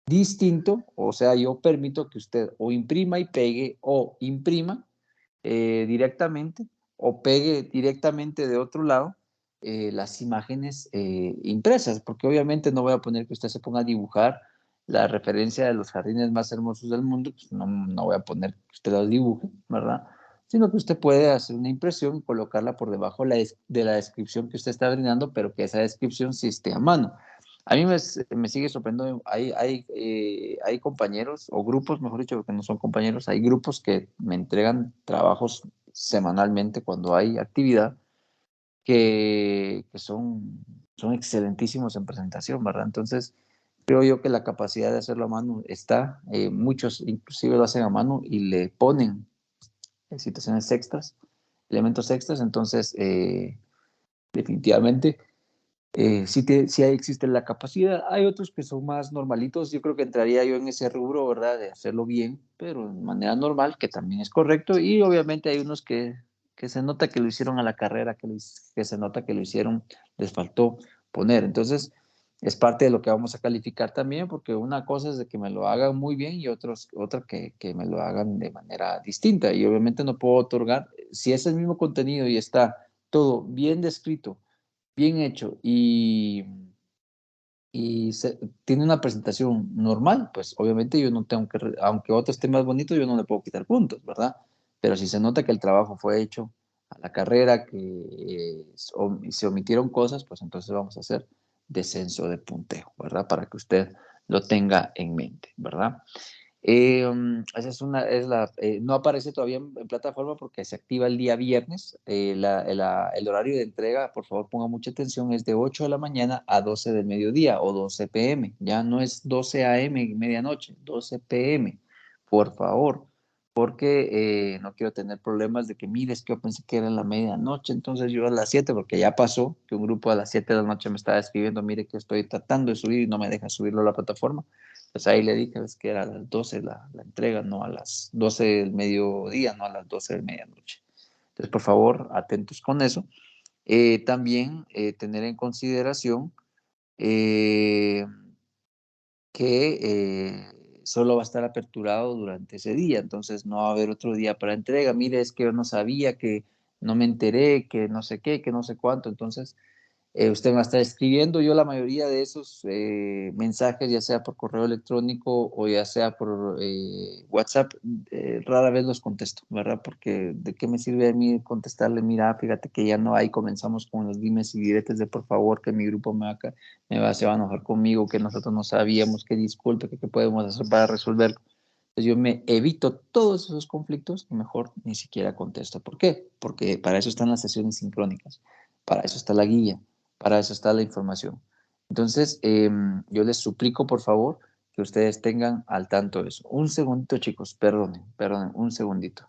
distinto, o sea, yo permito que usted o imprima y pegue o imprima directamente o pegue directamente de otro lado las imágenes impresas, porque obviamente no voy a poner que usted se ponga a dibujar la referencia de los jardines más hermosos del mundo, pues no voy a poner que usted los dibuje, ¿verdad? Sino que usted puede hacer una impresión y colocarla por debajo de la descripción que usted está brindando, pero que esa descripción sí esté a mano. A mí me sigue sorprendiendo, hay compañeros o grupos, mejor dicho, porque no son compañeros, hay grupos que me entregan trabajos semanalmente cuando hay actividad que son excelentísimos en presentación, ¿verdad? Entonces, creo yo que la capacidad de hacerlo a mano está, muchos inclusive lo hacen a mano y le ponen situaciones extras, elementos extras, entonces, definitivamente sí existe la capacidad. Hay otros que son más normalitos. Yo creo que entraría yo en ese rubro, ¿verdad? De hacerlo bien, pero de manera normal, que también es correcto. Y obviamente hay unos que se nota que lo hicieron a la carrera, que se nota que lo hicieron, les faltó poner. Entonces, es parte de lo que vamos a calificar también, porque una cosa es de que me lo hagan muy bien y otra que me lo hagan de manera distinta. Y obviamente no puedo otorgar, si es el mismo contenido y está todo bien descrito, bien hecho tiene una presentación normal, pues obviamente yo no tengo que, aunque otro esté más bonito, yo no le puedo quitar puntos, ¿verdad? Pero si se nota que el trabajo fue hecho a la carrera, que se omitieron cosas, pues entonces vamos a hacer descenso de punteo, ¿verdad? Para que usted lo tenga en mente, ¿verdad? Esa no aparece todavía en plataforma porque se activa el día viernes. El horario de entrega, por favor, ponga mucha atención, es de 8 de la mañana a 12 del mediodía o 12 p.m. Ya no es 12 a.m. medianoche, 12 p.m. Por favor, porque no quiero tener problemas de que, mire, es que yo pensé que era en la medianoche, entonces yo a las 7 porque ya pasó que un grupo a las 7 de la noche me estaba escribiendo, mire que estoy tratando de subir y no me deja subirlo a la plataforma. Pues ahí le dije, es que era a las 12 la entrega, no a las 12 del mediodía, no a las 12 de medianoche. Entonces, por favor, atentos con eso. También tener en consideración eh, que solo va a estar aperturado durante ese día, entonces no va a haber otro día para entrega. Mire, es que yo no sabía, que no me enteré, que no sé qué, que no sé cuánto, entonces usted me va a estar escribiendo. Yo la mayoría de esos mensajes, ya sea por correo electrónico o ya sea por WhatsApp, rara vez los contesto, ¿verdad? Porque ¿de qué me sirve a mí contestarle? Mira, fíjate que ya no hay, comenzamos con los dimes y diretes de por favor, que mi grupo se va a enojar conmigo, que nosotros no sabíamos, que disculpe, que qué podemos hacer para resolverlo. Entonces yo me evito todos esos conflictos y mejor ni siquiera contesto. ¿Por qué? Porque para eso están las sesiones sincrónicas, para eso está la guía, para eso está la información. Entonces, yo les suplico, por favor, que ustedes tengan al tanto de eso. Un segundito, chicos, perdonen, un segundito.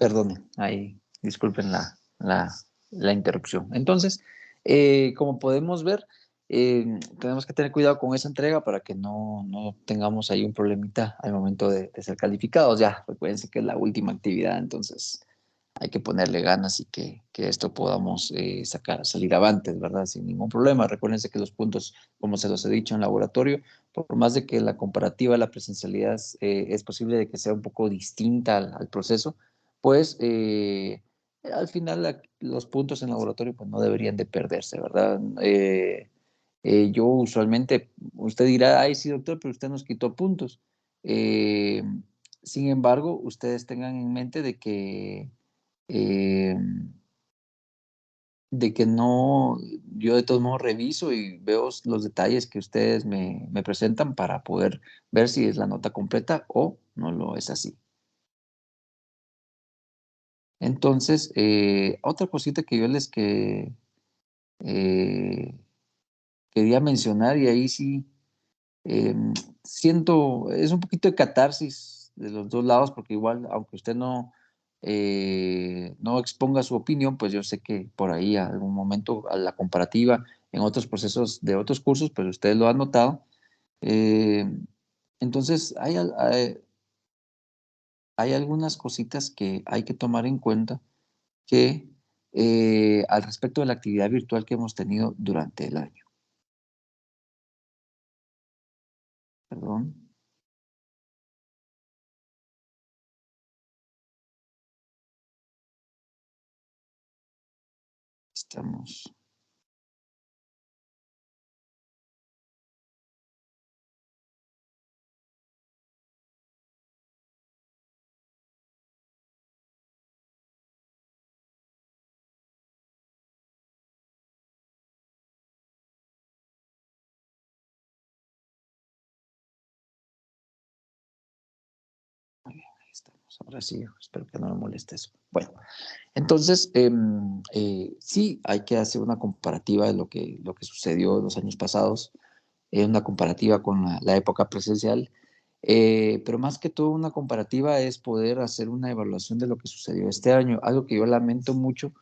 Perdonen, ahí disculpen la interrupción. Entonces, como podemos ver, tenemos que tener cuidado con esa entrega para que no tengamos ahí un problemita al momento de ser calificados. Ya, recuérdense que es la última actividad, entonces hay que ponerle ganas y que esto podamos salir avantes, ¿verdad? Sin ningún problema. Recuérdense que los puntos, como se los he dicho en laboratorio, por más de que la comparativa, la presencialidad es posible de que sea un poco distinta al proceso, pues al final los puntos en laboratorio pues no deberían de perderse, ¿verdad? Yo usualmente, usted dirá, ay sí doctor, pero usted nos quitó puntos. Eh, Sin embargo, ustedes tengan en mente eh, de que no, yo de todos modos reviso y veo los detalles que ustedes me presentan para poder ver si es la nota completa o no lo es así. Entonces, otra cosita que yo eh, quería mencionar, y ahí sí eh, siento, es un poquito de catarsis de los dos lados, porque igual, aunque usted no exponga su opinión, pues yo sé que por ahí a algún momento a la comparativa en otros procesos de otros cursos, pues usted lo ha notado. Eh, entonces, hay algunas cositas que hay que tomar en cuenta que al respecto de la actividad virtual que hemos tenido durante el año. Perdón, estamos. Ahí estamos. Ahora sí, espero que no me moleste eso. Bueno, entonces, sí, hay que hacer una comparativa de lo que sucedió en los años pasados, una comparativa con la época presencial, pero más que todo una comparativa es poder hacer una evaluación de lo que sucedió este año, algo que yo lamento mucho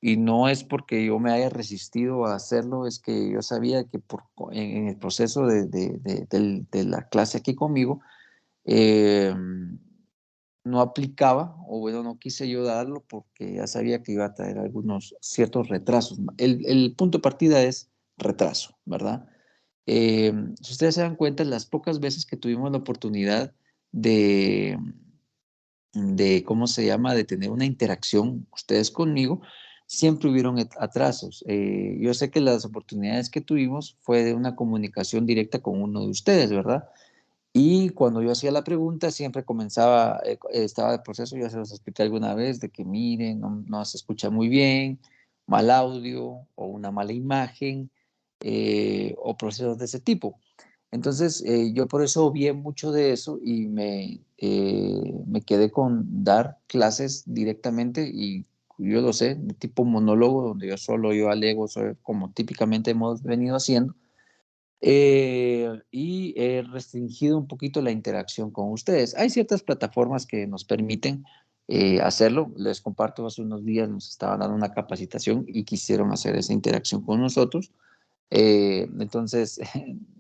y no es porque yo me haya resistido a hacerlo, es que yo sabía que en el proceso de la clase aquí conmigo, eh, no aplicaba, o bueno, no quise yo darlo porque ya sabía que iba a traer algunos ciertos retrasos. El punto de partida es retraso, ¿verdad? Si ustedes se dan cuenta, las pocas veces que tuvimos la oportunidad de, ¿cómo se llama?, de tener una interacción ustedes conmigo, siempre hubieron atrasos. Yo sé que las oportunidades que tuvimos fue de una comunicación directa con uno de ustedes, ¿verdad? Y cuando yo hacía la pregunta, siempre comenzaba, estaba el proceso, ya se los expliqué alguna vez, de que miren, no se escucha muy bien, mal audio o una mala imagen, o procesos de ese tipo. Entonces, yo por eso vi mucho de eso y me quedé con dar clases directamente y yo lo sé, de tipo monólogo, donde yo alego, como típicamente hemos venido haciendo, y he restringido un poquito la interacción con ustedes. Hay ciertas plataformas que nos permiten hacerlo. Les comparto, hace unos días nos estaban dando una capacitación y quisieron hacer esa interacción con nosotros. Entonces,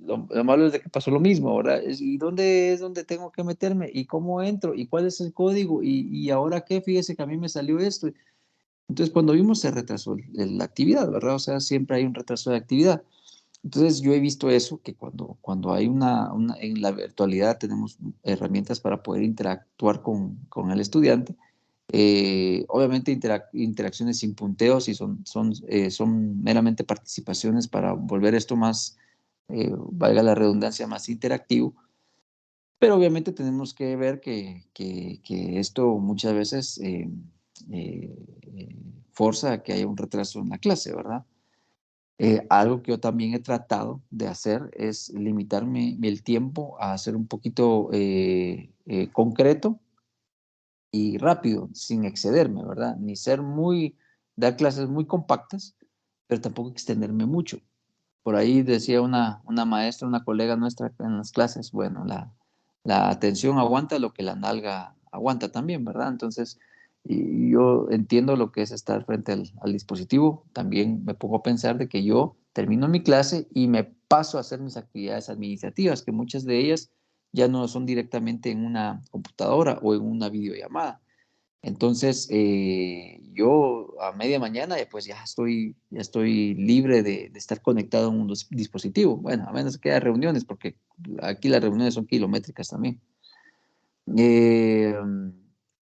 lo malo es de que pasó lo mismo, ¿verdad? ¿Y dónde es donde tengo que meterme? ¿Y cómo entro? ¿Y cuál es el código? ¿Y ahora qué? Fíjese que a mí me salió esto. Entonces, cuando vimos, se retrasó la actividad, ¿verdad? O sea, siempre hay un retraso de actividad. Entonces yo he visto eso, que cuando hay en la virtualidad tenemos herramientas para poder interactuar con el estudiante. Obviamente interacciones sin punteos y son meramente participaciones para volver esto más, valga la redundancia, más interactivo. Pero obviamente tenemos que ver que esto muchas veces eh, eh, forza a que haya un retraso en la clase, ¿verdad? Algo que yo también he tratado de hacer es limitarme el tiempo a ser un poquito concreto y rápido, sin excederme, ¿verdad? Ni ser dar clases muy compactas, pero tampoco extenderme mucho. Por ahí decía una maestra, una colega nuestra en las clases, bueno, la atención aguanta lo que la nalga aguanta también, ¿verdad? Entonces, Y yo entiendo lo que es estar frente al dispositivo. También me pongo a pensar de que yo termino mi clase y me paso a hacer mis actividades administrativas, que muchas de ellas ya no son directamente en una computadora o en una videollamada. Entonces, yo a media mañana pues ya estoy libre de estar conectado a un dispositivo. Bueno, a menos que haya reuniones, porque aquí las reuniones son kilométricas también. Eh,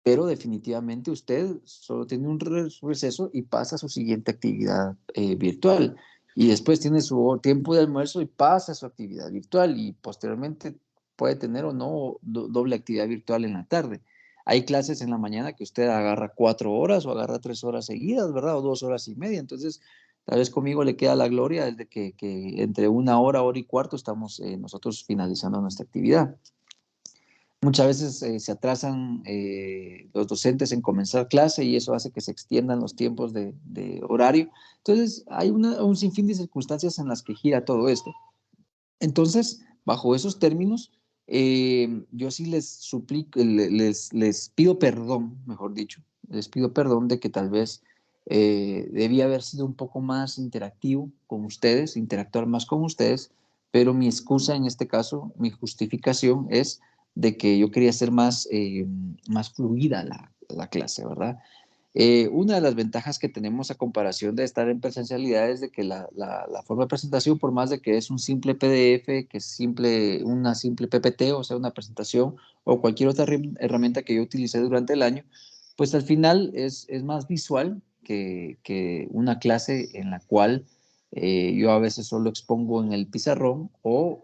pero definitivamente usted solo tiene un receso y pasa a su siguiente actividad virtual. Y después tiene su tiempo de almuerzo y pasa a su actividad virtual. Y posteriormente puede tener o no doble actividad virtual en la tarde. Hay clases en la mañana que usted agarra 4 horas o agarra 3 horas seguidas, ¿verdad? O 2 horas y media. Entonces, tal vez conmigo le queda la gloria desde que entre 1 hora, hora y cuarto estamos nosotros finalizando nuestra actividad. Muchas veces se atrasan los docentes en comenzar clase y eso hace que se extiendan los tiempos de horario. Entonces, hay un sinfín de circunstancias en las que gira todo esto. Entonces, bajo esos términos, yo sí les suplico, les pido perdón, mejor dicho, les pido perdón de que tal vez debía haber sido un poco más interactivo con ustedes, interactuar más con ustedes, pero mi excusa en este caso, mi justificación es de que yo quería hacer más fluida la clase, ¿verdad? Una de las ventajas que tenemos a comparación de estar en presencialidad es de que la forma de presentación, por más de que es un simple PDF, que es una simple PPT, o sea, una presentación, o cualquier otra herramienta que yo utilicé durante el año, pues al final es más visual que una clase en la cual yo a veces solo expongo en el pizarrón o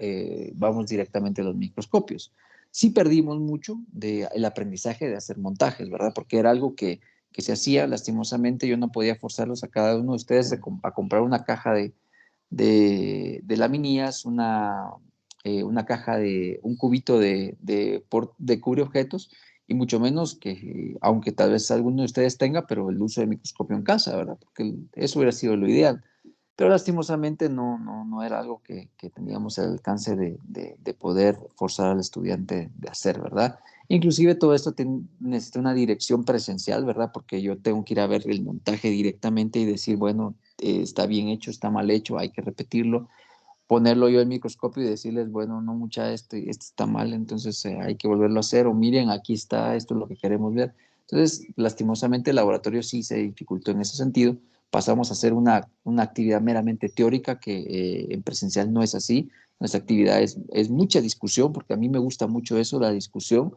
vamos directamente a los microscopios. Sí perdimos mucho del aprendizaje de hacer montajes, ¿verdad? Porque era algo que se hacía. Lastimosamente yo no podía forzarlos a cada uno de ustedes a comprar una caja de laminillas, una caja de un cubito de cubre objetos, y mucho menos que, aunque tal vez alguno de ustedes tenga, pero el uso de microscopio en casa, ¿verdad? Porque eso hubiera sido lo ideal. Pero lastimosamente no era algo que teníamos el alcance de poder forzar al estudiante de hacer, ¿verdad? Inclusive todo esto necesita una dirección presencial, ¿verdad? Porque yo tengo que ir a ver el montaje directamente y decir, bueno, está bien hecho, está mal hecho, hay que repetirlo, ponerlo yo al microscopio y decirles, bueno, no mucha, este está mal, entonces hay que volverlo a hacer, o miren, aquí está, esto es lo que queremos ver. Entonces, lastimosamente el laboratorio sí se dificultó en ese sentido. Pasamos a hacer una actividad meramente teórica que en presencial no es así. Nuestra actividad es mucha discusión, porque a mí me gusta mucho eso, la discusión.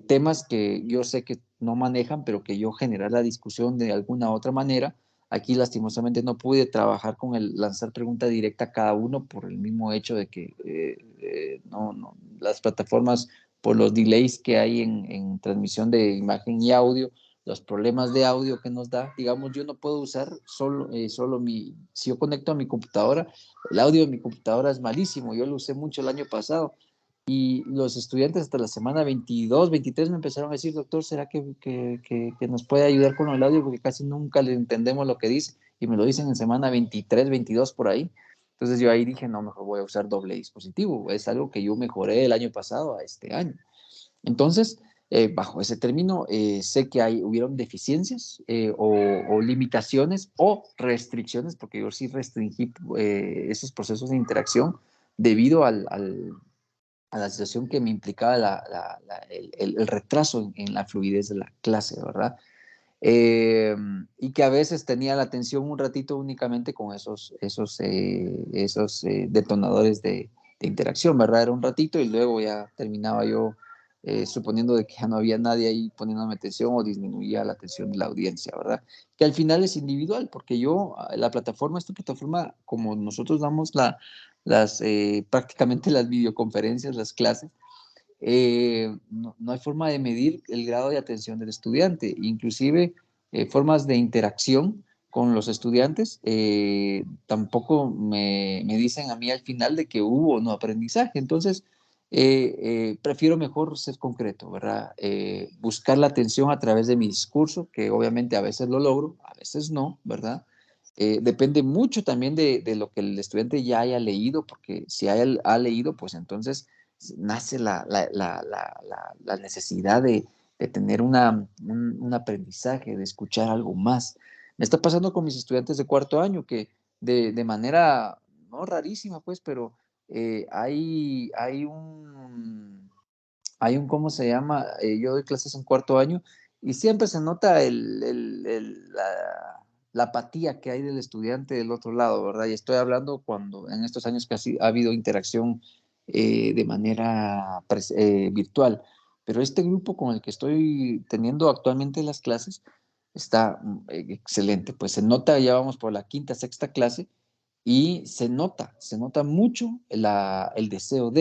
Temas que yo sé que no manejan, pero que yo generar la discusión de alguna otra manera. Aquí lastimosamente no pude trabajar con el lanzar pregunta directa a cada uno por el mismo hecho de que las plataformas, por los delays que hay en transmisión de imagen y audio, los problemas de audio que nos da, digamos, yo no puedo usar si yo conecto a mi computadora, el audio de mi computadora es malísimo, yo lo usé mucho el año pasado. Y los estudiantes hasta la semana 22, 23 me empezaron a decir, doctor, ¿será que nos puede ayudar con el audio? Porque casi nunca le entendemos lo que dice. Y me lo dicen en semana 23, 22 por ahí. Entonces yo ahí dije, no, mejor voy a usar doble dispositivo. Es algo que yo mejoré el año pasado a este año. Entonces, bajo ese término, sé que hubieron deficiencias o limitaciones o restricciones, porque yo sí restringí esos procesos de interacción debido a la situación que me implicaba el retraso en la fluidez de la clase, ¿verdad? Y que a veces tenía la atención un ratito únicamente con esos detonadores de interacción, ¿verdad? Era un ratito y luego ya terminaba yo suponiendo de que ya no había nadie ahí poniéndome atención o disminuía la atención de la audiencia, ¿verdad? Que al final es individual, porque esta plataforma, como nosotros damos prácticamente las videoconferencias, las clases, no hay forma de medir el grado de atención del estudiante, inclusive formas de interacción con los estudiantes, tampoco me dicen a mí al final de que hubo o no aprendizaje. Entonces, prefiero mejor ser concreto, ¿verdad? Buscar la atención a través de mi discurso, que obviamente a veces lo logro, a veces no, ¿verdad? Depende mucho también de lo que el estudiante ya haya leído, porque si ha leído, pues entonces nace la necesidad de tener un aprendizaje, de escuchar algo más. Me está pasando con mis estudiantes de cuarto año que de manera, no rarísima, pues, pero hay un, ¿cómo se llama? Yo doy clases en cuarto año y siempre se nota la apatía que hay del estudiante del otro lado, ¿verdad? Y estoy hablando cuando en estos años casi ha habido interacción de manera virtual. Pero este grupo con el que estoy teniendo actualmente las clases está excelente. Pues se nota, ya vamos por la quinta, sexta clase y se nota mucho el deseo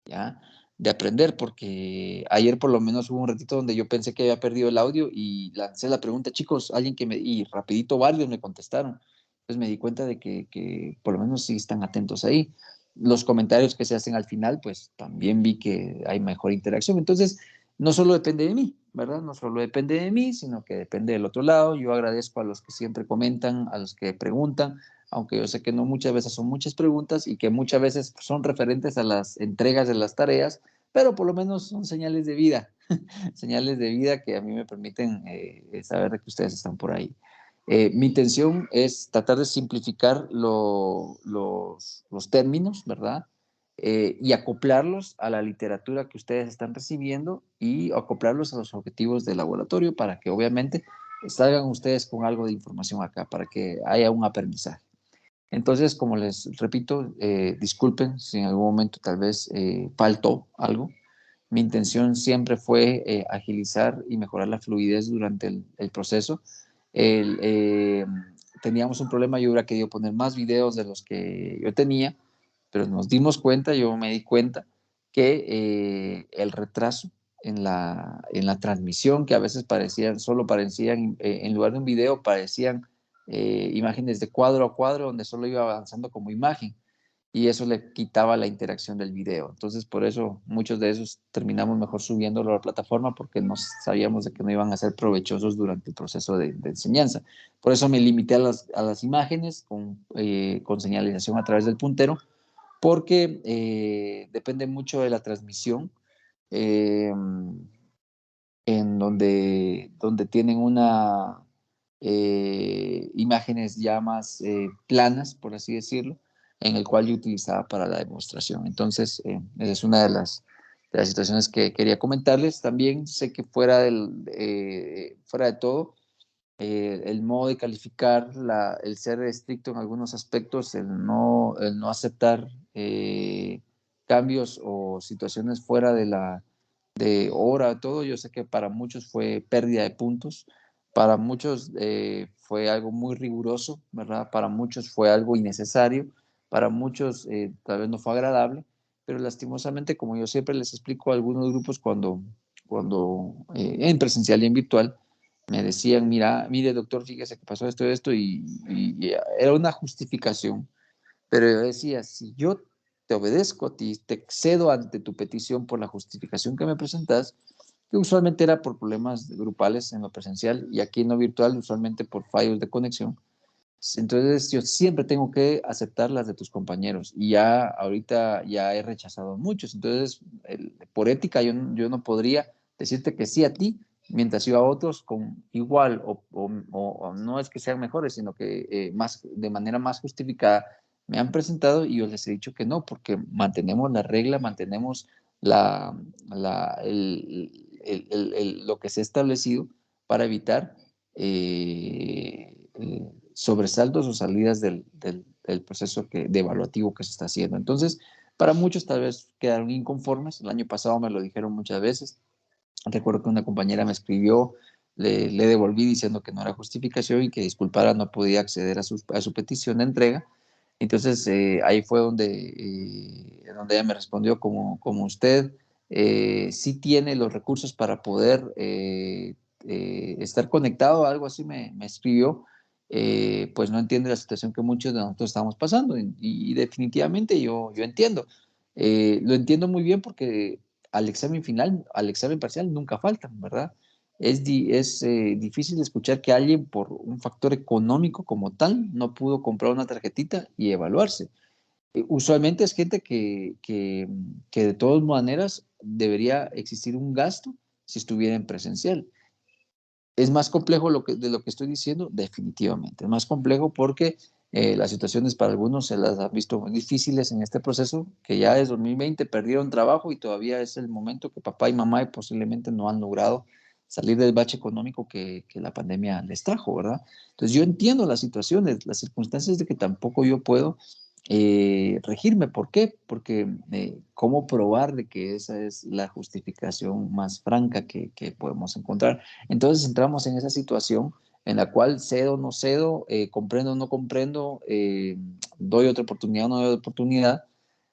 ¿ya? De aprender, porque ayer por lo menos hubo un ratito donde yo pensé que había perdido el audio y lancé la pregunta, chicos, y rapidito varios me contestaron. Entonces me di cuenta de que por lo menos sí están atentos ahí. Los comentarios que se hacen al final, pues también vi que hay mejor interacción. Entonces, no solo depende de mí, ¿verdad? No solo depende de mí, sino que depende del otro lado. Yo agradezco a los que siempre comentan, a los que preguntan, aunque yo sé que no muchas veces son muchas preguntas y que muchas veces son referentes a las entregas de las tareas, pero por lo menos son señales de vida, señales de vida que a mí me permiten saber que ustedes están por ahí. Mi intención es tratar de simplificar los términos, ¿verdad? Y acoplarlos a la literatura que ustedes están recibiendo y acoplarlos a los objetivos del laboratorio para que obviamente salgan ustedes con algo de información acá, para que haya un aprendizaje. Entonces, como les repito, disculpen si en algún momento tal vez faltó algo. Mi intención siempre fue agilizar y mejorar la fluidez durante el proceso. El, eh, Teníamos un problema, yo hubiera querido poner más videos de los que yo tenía, pero nos dimos cuenta, yo me di cuenta, que el retraso en la transmisión, que a veces solo parecían, en lugar de un video, parecían imágenes de cuadro a cuadro, donde solo iba avanzando como imagen y eso le quitaba la interacción del video. Entonces, por eso muchos de esos terminamos mejor subiéndolo a la plataforma porque no sabíamos de que no iban a ser provechosos durante el proceso de enseñanza. Por eso me limité a las imágenes con señalización a través del puntero, porque depende mucho de la transmisión. Eh, en donde tienen imágenes ya más planas, por así decirlo, en el cual yo utilizaba para la demostración. Entonces, esa es una de las situaciones que quería comentarles. También sé que fuera de todo, el modo de calificar, el ser estricto en algunos aspectos, el no aceptar cambios o situaciones fuera de hora, todo, yo sé que para muchos fue pérdida de puntos, para muchos fue algo muy riguroso, ¿verdad? Para muchos fue algo innecesario, para muchos tal vez no fue agradable, pero lastimosamente, como yo siempre les explico a algunos grupos cuando en presencial y en virtual, me decían, mira, mire doctor, fíjese que pasó esto, y era una justificación, pero yo decía, si yo te obedezco a ti, te excedo ante tu petición por la justificación que me presentas, que usualmente era por problemas grupales en lo presencial y aquí en lo virtual, usualmente por fallos de conexión. Entonces yo siempre tengo que aceptar las de tus compañeros y ya ahorita ya he rechazado muchos. Entonces, por ética yo no podría decirte que sí a ti mientras yo a otros con igual o no es que sean mejores, sino que de manera más justificada me han presentado y yo les he dicho que no, porque mantenemos la regla, mantenemos la, lo que se ha establecido para evitar sobresaltos o salidas del proceso de evaluativo que se está haciendo. Entonces, para muchos tal vez quedaron inconformes. El año pasado me lo dijeron muchas veces. Recuerdo que una compañera me escribió, le devolví diciendo que no era justificación y que disculpara, no podía acceder a su petición de entrega. Entonces ahí fue donde ella me respondió como usted sí tiene los recursos para poder estar conectado, algo así me escribió, pues no entiende la situación que muchos de nosotros estamos pasando y definitivamente yo entiendo. Lo entiendo muy bien porque al examen final, al examen parcial nunca faltan, ¿verdad? Es difícil escuchar que alguien por un factor económico como tal no pudo comprar una tarjetita y evaluarse. Usualmente es gente que de todas maneras debería existir un gasto si estuviera en presencial. ¿Es más complejo de lo que estoy diciendo? Definitivamente. Es más complejo porque las situaciones para algunos se las han visto muy difíciles en este proceso, que ya es 2020, perdieron trabajo y todavía es el momento que papá y mamá posiblemente no han logrado salir del bache económico que la pandemia les trajo, ¿verdad? Entonces yo entiendo las situaciones, las circunstancias de que tampoco yo puedo regirme. ¿Por qué? Porque ¿cómo probar de que esa es la justificación más franca que podemos encontrar? Entonces entramos en esa situación en la cual cedo o no cedo, comprendo o no comprendo, doy otra oportunidad o no doy otra oportunidad.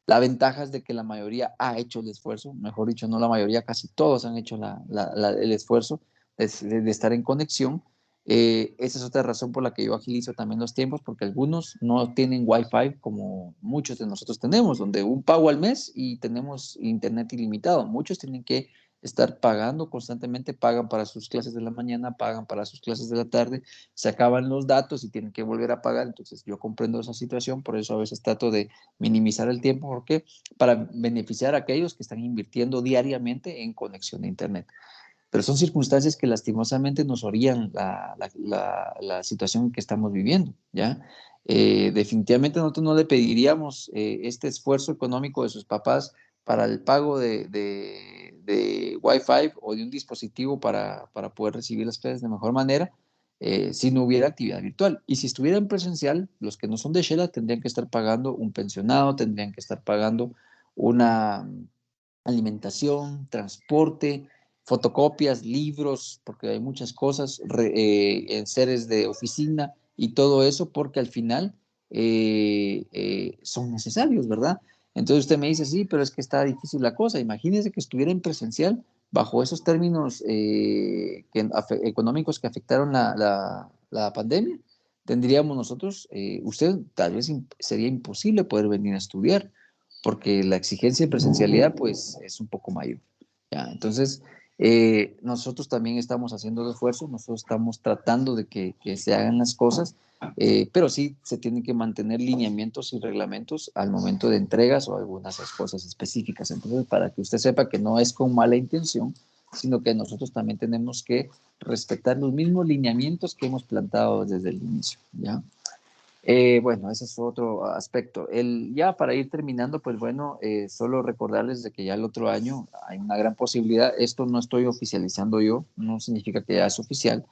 La ventaja es de que la mayoría ha hecho el esfuerzo, mejor dicho, no la mayoría, casi todos han hecho el esfuerzo de estar en conexión. Esa es otra razón por la que yo agilizo también los tiempos, porque algunos no tienen Wi-Fi como muchos de nosotros tenemos, donde un pago al mes y tenemos internet ilimitado. Muchos tienen que estar pagando constantemente, pagan para sus clases de la mañana, pagan para sus clases de la tarde, se acaban los datos y tienen que volver a pagar. Entonces yo comprendo esa situación, por eso a veces trato de minimizar el tiempo, porque para beneficiar a aquellos que están invirtiendo diariamente en conexión de internet. Pero son circunstancias que lastimosamente nos orían la situación que estamos viviendo, ¿ya? Definitivamente nosotros no le pediríamos este esfuerzo económico de sus papás para el pago de Wi-Fi o de un dispositivo para poder recibir las clases de mejor manera, si no hubiera actividad virtual. Y si estuviera en presencial, los que no son de Shela tendrían que estar pagando un pensionado, tendrían que estar pagando una alimentación, transporte, fotocopias, libros, porque hay muchas cosas, seres de oficina y todo eso, porque al final son necesarios, ¿verdad? Entonces usted me dice, sí, pero es que está difícil la cosa. Imagínese que estuviera en presencial bajo esos términos económicos que afectaron la pandemia. Tendríamos nosotros, usted tal vez sería imposible poder venir a estudiar porque la exigencia de presencialidad pues es un poco mayor. ¿Ya? Entonces, nosotros también estamos haciendo el esfuerzo, nosotros estamos tratando de que se hagan las cosas, pero sí se tienen que mantener lineamientos y reglamentos al momento de entregas o algunas cosas específicas. Entonces, para que usted sepa que no es con mala intención, sino que nosotros también tenemos que respetar los mismos lineamientos que hemos plantado desde el inicio. ¿Ya? Bueno, ese es otro aspecto. Ya para ir terminando, pues bueno, solo recordarles de que ya el otro año hay una gran posibilidad. Esto no estoy oficializando yo, no significa que ya es oficial,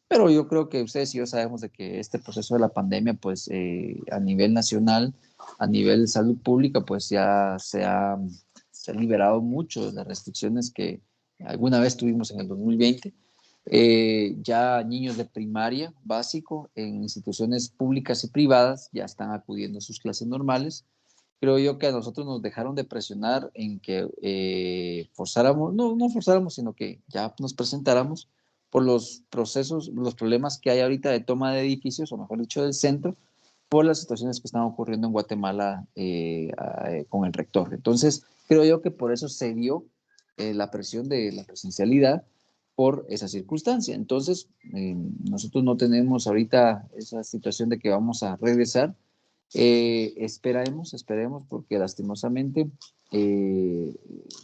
pero yo creo que ustedes y yo sabemos de que este proceso de la pandemia, pues a nivel nacional, a nivel de salud pública, pues ya se ha liberado mucho de las restricciones que alguna vez tuvimos en el 2020. Ya niños de primaria básico en instituciones públicas y privadas ya están acudiendo a sus clases normales. Creo yo que a nosotros nos dejaron de presionar en que forzáramos, no forzáramos, sino que ya nos presentáramos por los procesos, los problemas que hay ahorita de toma de edificios, o mejor dicho, del centro, por las situaciones que están ocurriendo en Guatemala con el rector. Entonces, creo yo que por eso se dio la presión de la presencialidad por esa circunstancia. Entonces, nosotros no tenemos ahorita esa situación de que vamos a regresar. Esperemos, porque lastimosamente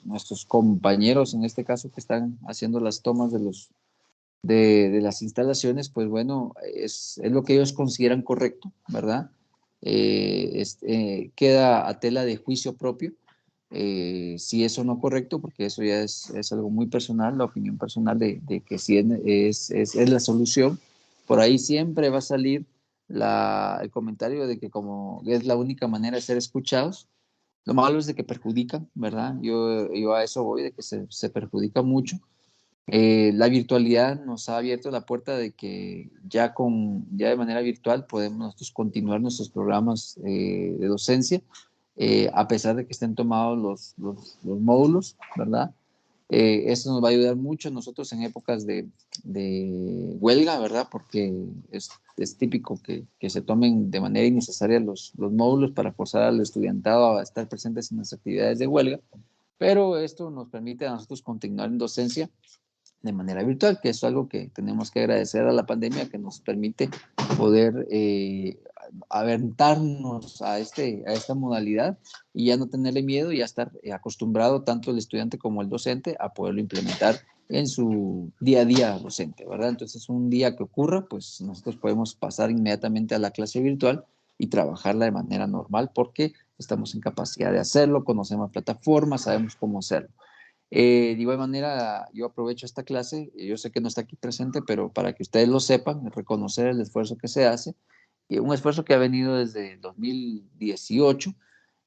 nuestros compañeros, en este caso, que están haciendo las tomas de las instalaciones, pues bueno, es lo que ellos consideran correcto, ¿verdad? Queda a tela de juicio propio si es o no correcto, porque eso ya es algo muy personal, la opinión personal de que si es la solución. Por ahí siempre va a salir el comentario de que como es la única manera de ser escuchados. Lo malo es de que perjudican, ¿verdad? Yo a eso voy, de que se perjudica mucho. La virtualidad nos ha abierto la puerta de que ya de manera virtual podemos nosotros continuar nuestros programas de docencia, a pesar de que estén tomados los módulos, ¿verdad? Esto nos va a ayudar mucho a nosotros en épocas de huelga, ¿verdad? Porque es típico que se tomen de manera innecesaria los módulos para forzar al estudiantado a estar presentes en las actividades de huelga, pero esto nos permite a nosotros continuar en docencia de manera virtual, que es algo que tenemos que agradecer a la pandemia, que nos permite poder aventarnos a esta modalidad y ya no tenerle miedo y ya estar acostumbrado tanto el estudiante como el docente a poderlo implementar en su día a día docente, ¿verdad? Entonces, un día que ocurra, pues nosotros podemos pasar inmediatamente a la clase virtual y trabajarla de manera normal porque estamos en capacidad de hacerlo, conocemos plataformas, sabemos cómo hacerlo. De igual manera, yo aprovecho esta clase, yo sé que no está aquí presente, pero para que ustedes lo sepan, reconocer el esfuerzo que se hace, un esfuerzo que ha venido desde el 2018,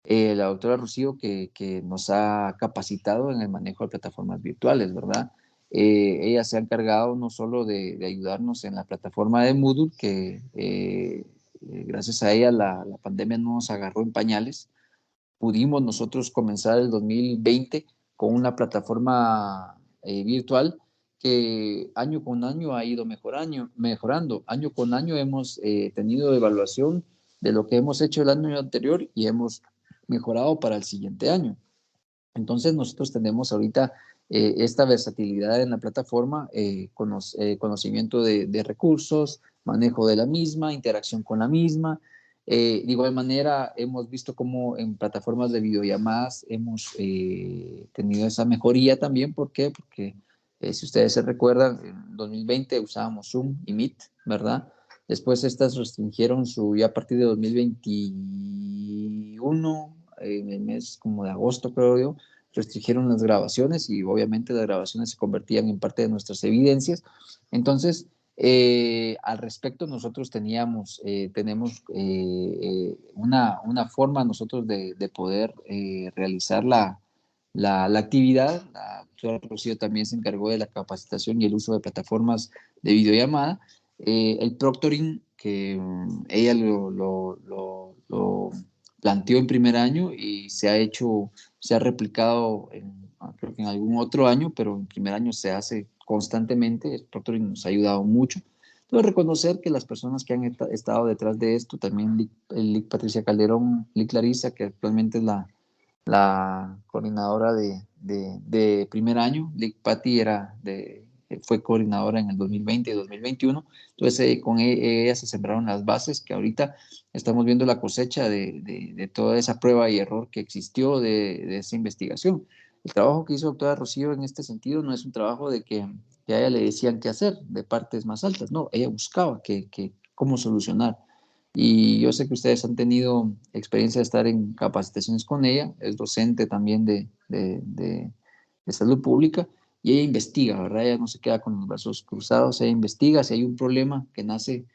la doctora Rocío, que nos ha capacitado en el manejo de plataformas virtuales, ¿verdad? Ella se ha encargado no solo de ayudarnos en la plataforma de Moodle, que gracias a ella la pandemia no nos agarró en pañales, pudimos nosotros comenzar el 2020 con una plataforma virtual que año con año ha ido mejorando. Año con año hemos tenido evaluación de lo que hemos hecho el año anterior y hemos mejorado para el siguiente año. Entonces nosotros tenemos ahorita esta versatilidad en la plataforma, conocimiento de recursos, manejo de la misma, interacción con la misma. De igual manera, hemos visto cómo en plataformas de videollamadas hemos tenido esa mejoría también. ¿Por qué? Porque si ustedes se recuerdan, en 2020 usábamos Zoom y Meet, ¿verdad? Después estas restringieron ya a partir de 2021, en el mes como de agosto, creo yo, restringieron las grabaciones y obviamente las grabaciones se convertían en parte de nuestras evidencias. Entonces, al respecto, nosotros tenemos una forma nosotros de poder realizar la actividad. La doctora Rocío también se encargó de la capacitación y el uso de plataformas de videollamada. El proctoring, que ella lo planteó en primer año y se ha replicado creo que en algún otro año, pero en primer año se hace constantemente. El proctoring nos ha ayudado mucho. Entonces, reconocer que las personas que han estado detrás de esto, también Lic Patricia Calderón, Lic Clarisa, que actualmente es la coordinadora de primer año. Lic Patti fue coordinadora en el 2020 y 2021. Entonces, con ella se sembraron las bases que ahorita estamos viendo la cosecha de toda esa prueba y error que existió de esa investigación. El trabajo que hizo doctora Rocío en este sentido no es un trabajo de que a ella le decían qué hacer de partes más altas, no, ella buscaba cómo solucionar. Y yo sé que ustedes han tenido experiencia de estar en capacitaciones con ella, es docente también de salud pública, y ella investiga, ¿verdad? Ella no se queda con los brazos cruzados, ella investiga si hay un problema que nace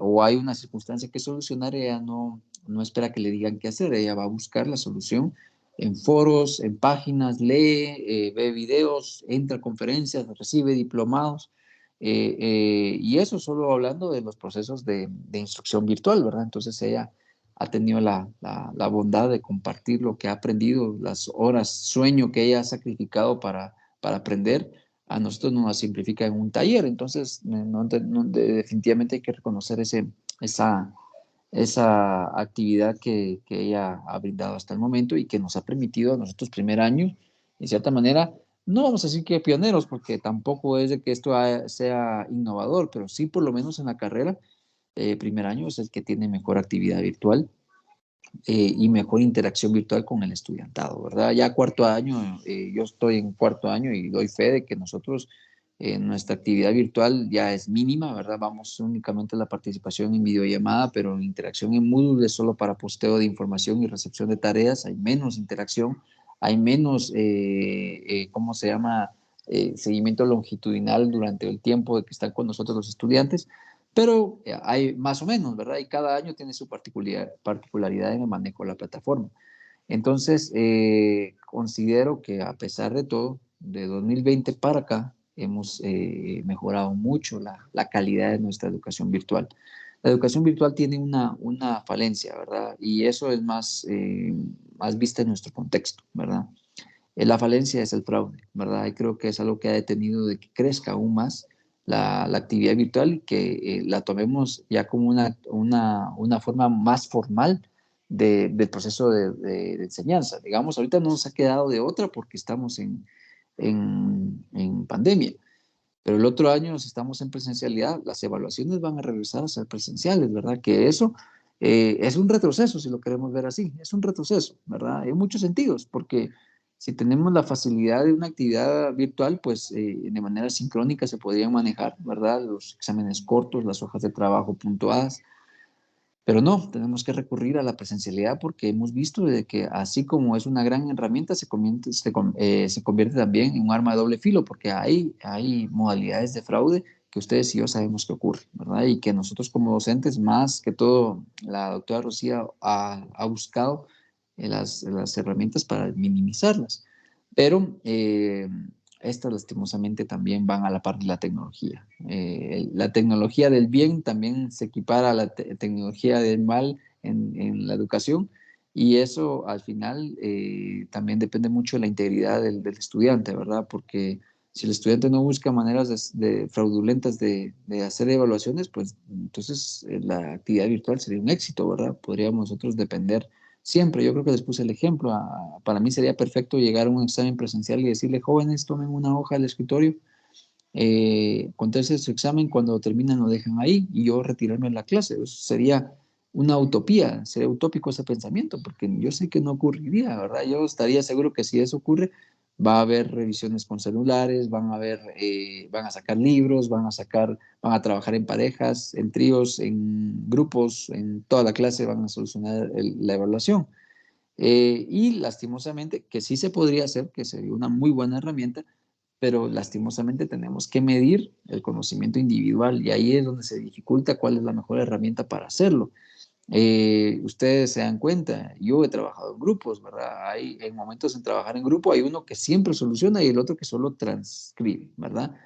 o hay una circunstancia que solucionar, ella no espera que le digan qué hacer, ella va a buscar la solución en foros, en páginas, lee, ve videos, entra a conferencias, recibe diplomados, y eso solo hablando de los procesos de instrucción virtual, ¿verdad? Entonces ella ha tenido la bondad de compartir lo que ha aprendido, las horas sueño que ella ha sacrificado para aprender. A nosotros nos simplifica en un taller. Entonces definitivamente hay que reconocer esa actividad que ella ha brindado hasta el momento y que nos ha permitido a nosotros primer año, de cierta manera, no vamos a decir que pioneros, porque tampoco es de que esto sea innovador, pero sí por lo menos en la carrera, primer año es el que tiene mejor actividad virtual y mejor interacción virtual con el estudiantado, ¿verdad? Ya cuarto año, yo estoy en cuarto año y doy fe de que nosotros, nuestra actividad virtual ya es mínima, ¿verdad? Vamos únicamente a la participación en videollamada, pero en interacción en Moodle es solo para posteo de información y recepción de tareas, hay menos interacción, hay menos, ¿cómo se llama? Seguimiento longitudinal durante el tiempo de que están con nosotros los estudiantes, pero hay más o menos, ¿verdad? Y cada año tiene su particularidad en el manejo de la plataforma. Entonces, considero que a pesar de todo, de 2020 para acá, hemos mejorado mucho la calidad de nuestra educación virtual. La educación virtual tiene una falencia, ¿verdad? Y eso es más vista en nuestro contexto, ¿verdad? La falencia es el fraude, ¿verdad? Y creo que es algo que ha detenido de que crezca aún más la actividad virtual y que la tomemos ya como una forma más formal del proceso de enseñanza. Digamos, ahorita no nos ha quedado de otra porque estamos en pandemia. Pero el otro año, si estamos en presencialidad, las evaluaciones van a regresar a ser presenciales, ¿verdad? Que eso es un retroceso, si lo queremos ver así, es un retroceso, ¿verdad? En muchos sentidos, porque si tenemos la facilidad de una actividad virtual, pues de manera sincrónica se podrían manejar, ¿verdad? Los exámenes cortos, las hojas de trabajo puntuadas, pero no, tenemos que recurrir a la presencialidad porque hemos visto de que así como es una gran herramienta, se convierte también en un arma de doble filo porque hay modalidades de fraude que ustedes y yo sabemos que ocurre, ¿verdad? Y que nosotros como docentes, más que todo, la doctora Rocía ha buscado las herramientas para minimizarlas. Pero estas lastimosamente también van a la par de la tecnología. La tecnología del bien también se equipara a la tecnología del mal en la educación y eso al final también depende mucho de la integridad del estudiante, ¿verdad? Porque si el estudiante no busca maneras fraudulentas de hacer evaluaciones, pues entonces la actividad virtual sería un éxito, ¿verdad? Podríamos nosotros depender siempre. Yo creo que les puse el ejemplo. Para mí sería perfecto llegar a un examen presencial y decirle, jóvenes, tomen una hoja del escritorio, contarse su examen, cuando terminan lo dejan ahí y yo retirarme de la clase. Eso sería una utopía, sería utópico ese pensamiento, porque yo sé que no ocurriría, ¿verdad? Yo estaría seguro que si eso ocurre, va a haber revisiones con celulares, van a sacar libros, van a trabajar en parejas, en tríos, en grupos, en toda la clase van a solucionar la evaluación. Y lastimosamente, que sí se podría hacer, que sería una muy buena herramienta, pero lastimosamente tenemos que medir el conocimiento individual y ahí es donde se dificulta cuál es la mejor herramienta para hacerlo. Ustedes se dan cuenta, yo he trabajado en grupos, ¿verdad? Hay en momentos en trabajar en grupo, hay uno que siempre soluciona y el otro que solo transcribe, ¿verdad?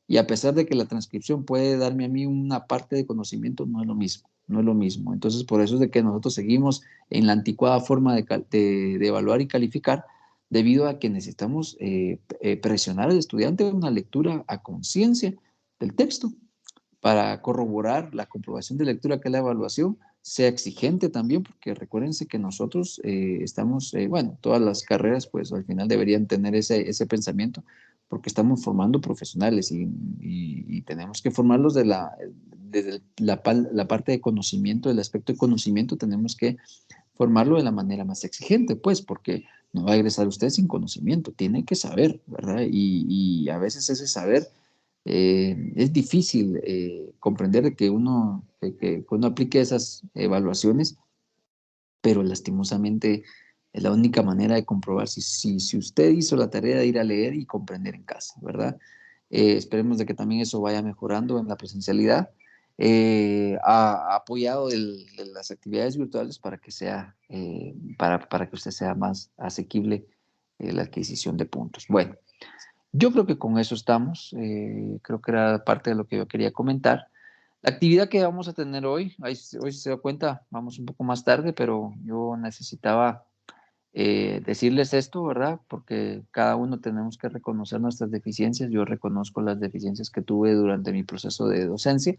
Y a pesar de que la transcripción puede darme a mí una parte de conocimiento, no es lo mismo, no es lo mismo. Entonces, por eso es de que nosotros seguimos en la anticuada forma de evaluar y calificar, debido a que necesitamos presionar al estudiante a una lectura a conciencia del texto para corroborar la comprobación de lectura, que es la evaluación, sea exigente también, porque recuérdense que nosotros estamos, bueno, todas las carreras pues al final deberían tener ese pensamiento, porque estamos formando profesionales y tenemos que formarlos desde la parte de conocimiento, del aspecto de conocimiento, tenemos que formarlo de la manera más exigente, pues, porque no va a egresar usted sin conocimiento, tiene que saber, ¿verdad? Y a veces ese saber es difícil comprender que uno aplique esas evaluaciones, pero lastimosamente es la única manera de comprobar si usted hizo la tarea de ir a leer y comprender en casa, ¿verdad? Esperemos de que también eso vaya mejorando en la presencialidad, apoyado de las actividades virtuales para que para que usted sea más asequible la adquisición de puntos. Bueno, yo creo que con eso estamos. Creo que era parte de lo que yo quería comentar. La actividad que vamos a tener hoy, hoy si se da cuenta, vamos un poco más tarde, pero yo necesitaba decirles esto, ¿verdad? Porque cada uno tenemos que reconocer nuestras deficiencias. Yo reconozco las deficiencias que tuve durante mi proceso de docencia,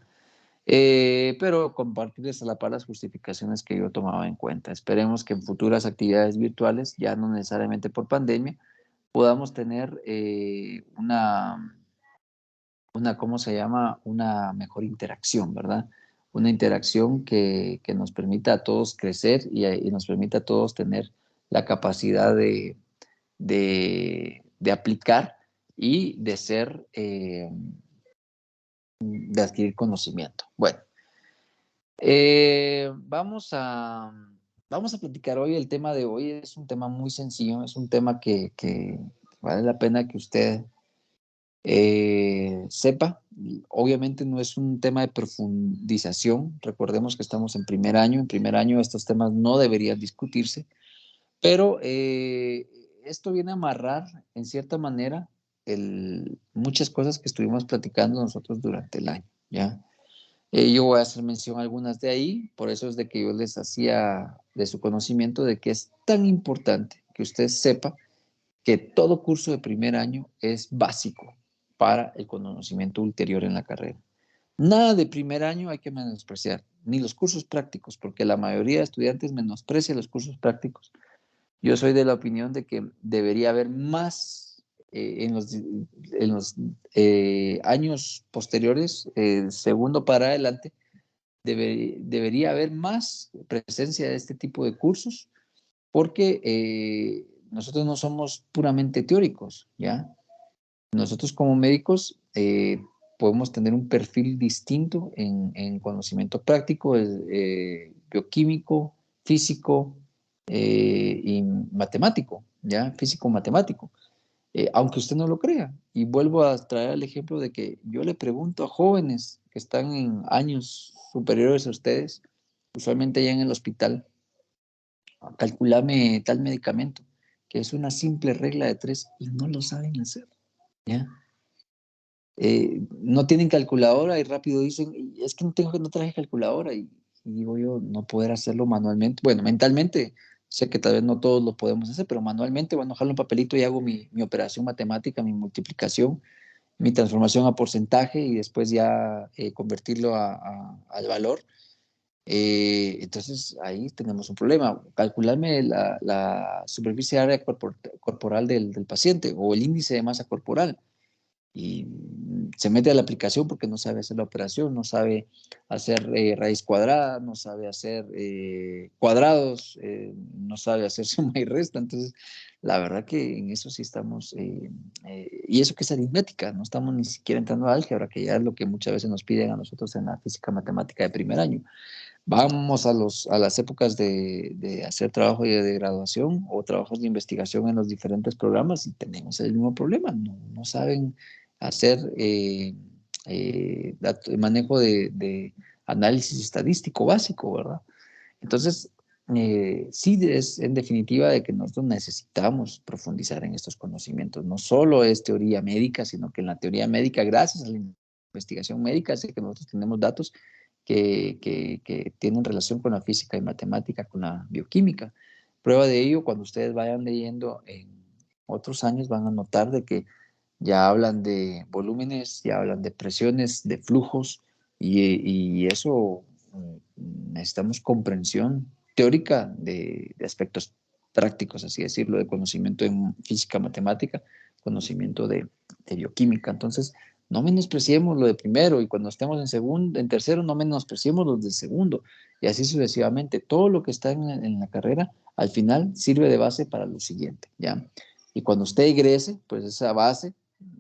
pero compartirles a la par las justificaciones que yo tomaba en cuenta. Esperemos que en futuras actividades virtuales, ya no necesariamente por pandemia, podamos tener ¿cómo se llama? Una mejor interacción, ¿verdad? Una interacción que nos permita a todos crecer y nos permita a todos tener la capacidad de aplicar y de adquirir conocimiento. Bueno, eh, vamos a, vamos a platicar hoy. El tema de hoy es un tema muy sencillo, es un tema que vale la pena que usted sepa. Obviamente no es un tema de profundización. Recordemos que estamos en primer año. En primer año estos temas no deberían discutirse, pero esto viene a amarrar en cierta manera muchas cosas que estuvimos platicando nosotros durante el año, ¿ya? Yo voy a hacer mención a algunas de ahí, por eso es de que yo les hacía de su conocimiento de que es tan importante que usted sepa que todo curso de primer año es básico para el conocimiento ulterior en la carrera. Nada de primer año hay que menospreciar, ni los cursos prácticos, porque la mayoría de estudiantes menosprecia los cursos prácticos. Yo soy de la opinión de que debería haber más en los años posteriores, segundo para adelante, debería haber más presencia de este tipo de cursos, porque nosotros no somos puramente teóricos, ¿ya? Nosotros como médicos podemos tener un perfil distinto en conocimiento práctico, bioquímico, físico y matemático, ¿ya? Físico-matemático, aunque usted no lo crea. Y vuelvo a traer el ejemplo de que yo le pregunto a jóvenes que están en años superiores a ustedes, usualmente ya en el hospital, calculame tal medicamento, que es una simple regla de tres y no lo saben hacer, ¿ya? No tienen calculadora y rápido dicen, es que no traje calculadora y digo yo, no poder hacerlo manualmente. Bueno, mentalmente sé que tal vez no todos lo podemos hacer, pero manualmente, bueno, jalo un papelito y hago mi operación matemática, mi multiplicación, mi transformación a porcentaje y después ya convertirlo al valor. Entonces ahí tenemos un problema. Calcularme la superficie de área corporal del paciente o el índice de masa corporal y se mete a la aplicación porque no sabe hacer la operación, no sabe hacer raíz cuadrada, no sabe hacer cuadrados, no sabe hacer suma y resta. Entonces, la verdad que en eso sí estamos, y eso que es aritmética, no estamos ni siquiera entrando a álgebra, que ya es lo que muchas veces nos piden a nosotros en la física matemática de primer año. Vamos a las épocas de hacer trabajo de graduación o trabajos de investigación en los diferentes programas y tenemos el mismo problema. No saben hacer manejo de análisis estadístico básico, ¿verdad? Entonces, sí es en definitiva de que nosotros necesitamos profundizar en estos conocimientos. No solo es teoría médica, sino que en la teoría médica, gracias a la investigación médica, sé que nosotros tenemos datos que tienen relación con la física y matemática, con la bioquímica. Prueba de ello, cuando ustedes vayan leyendo en otros años, van a notar de que ya hablan de volúmenes, ya hablan de presiones, de flujos, y eso necesitamos comprensión teórica de aspectos prácticos, así decirlo, de conocimiento en física, matemática, conocimiento de bioquímica. Entonces, no menospreciemos lo de primero y cuando estemos en segundo, en tercero, no menospreciemos los de segundo y así sucesivamente. Todo lo que está en la carrera al final sirve de base para lo siguiente, ¿ya? Y cuando usted egrese, pues esa base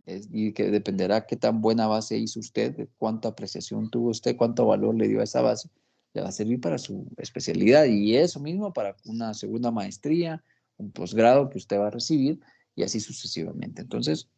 y que dependerá qué tan buena base hizo usted, de cuánta apreciación tuvo usted, cuánto valor le dio a esa base, le va a servir para su especialidad y eso mismo para una segunda maestría, un posgrado que usted va a recibir y así sucesivamente. Entonces,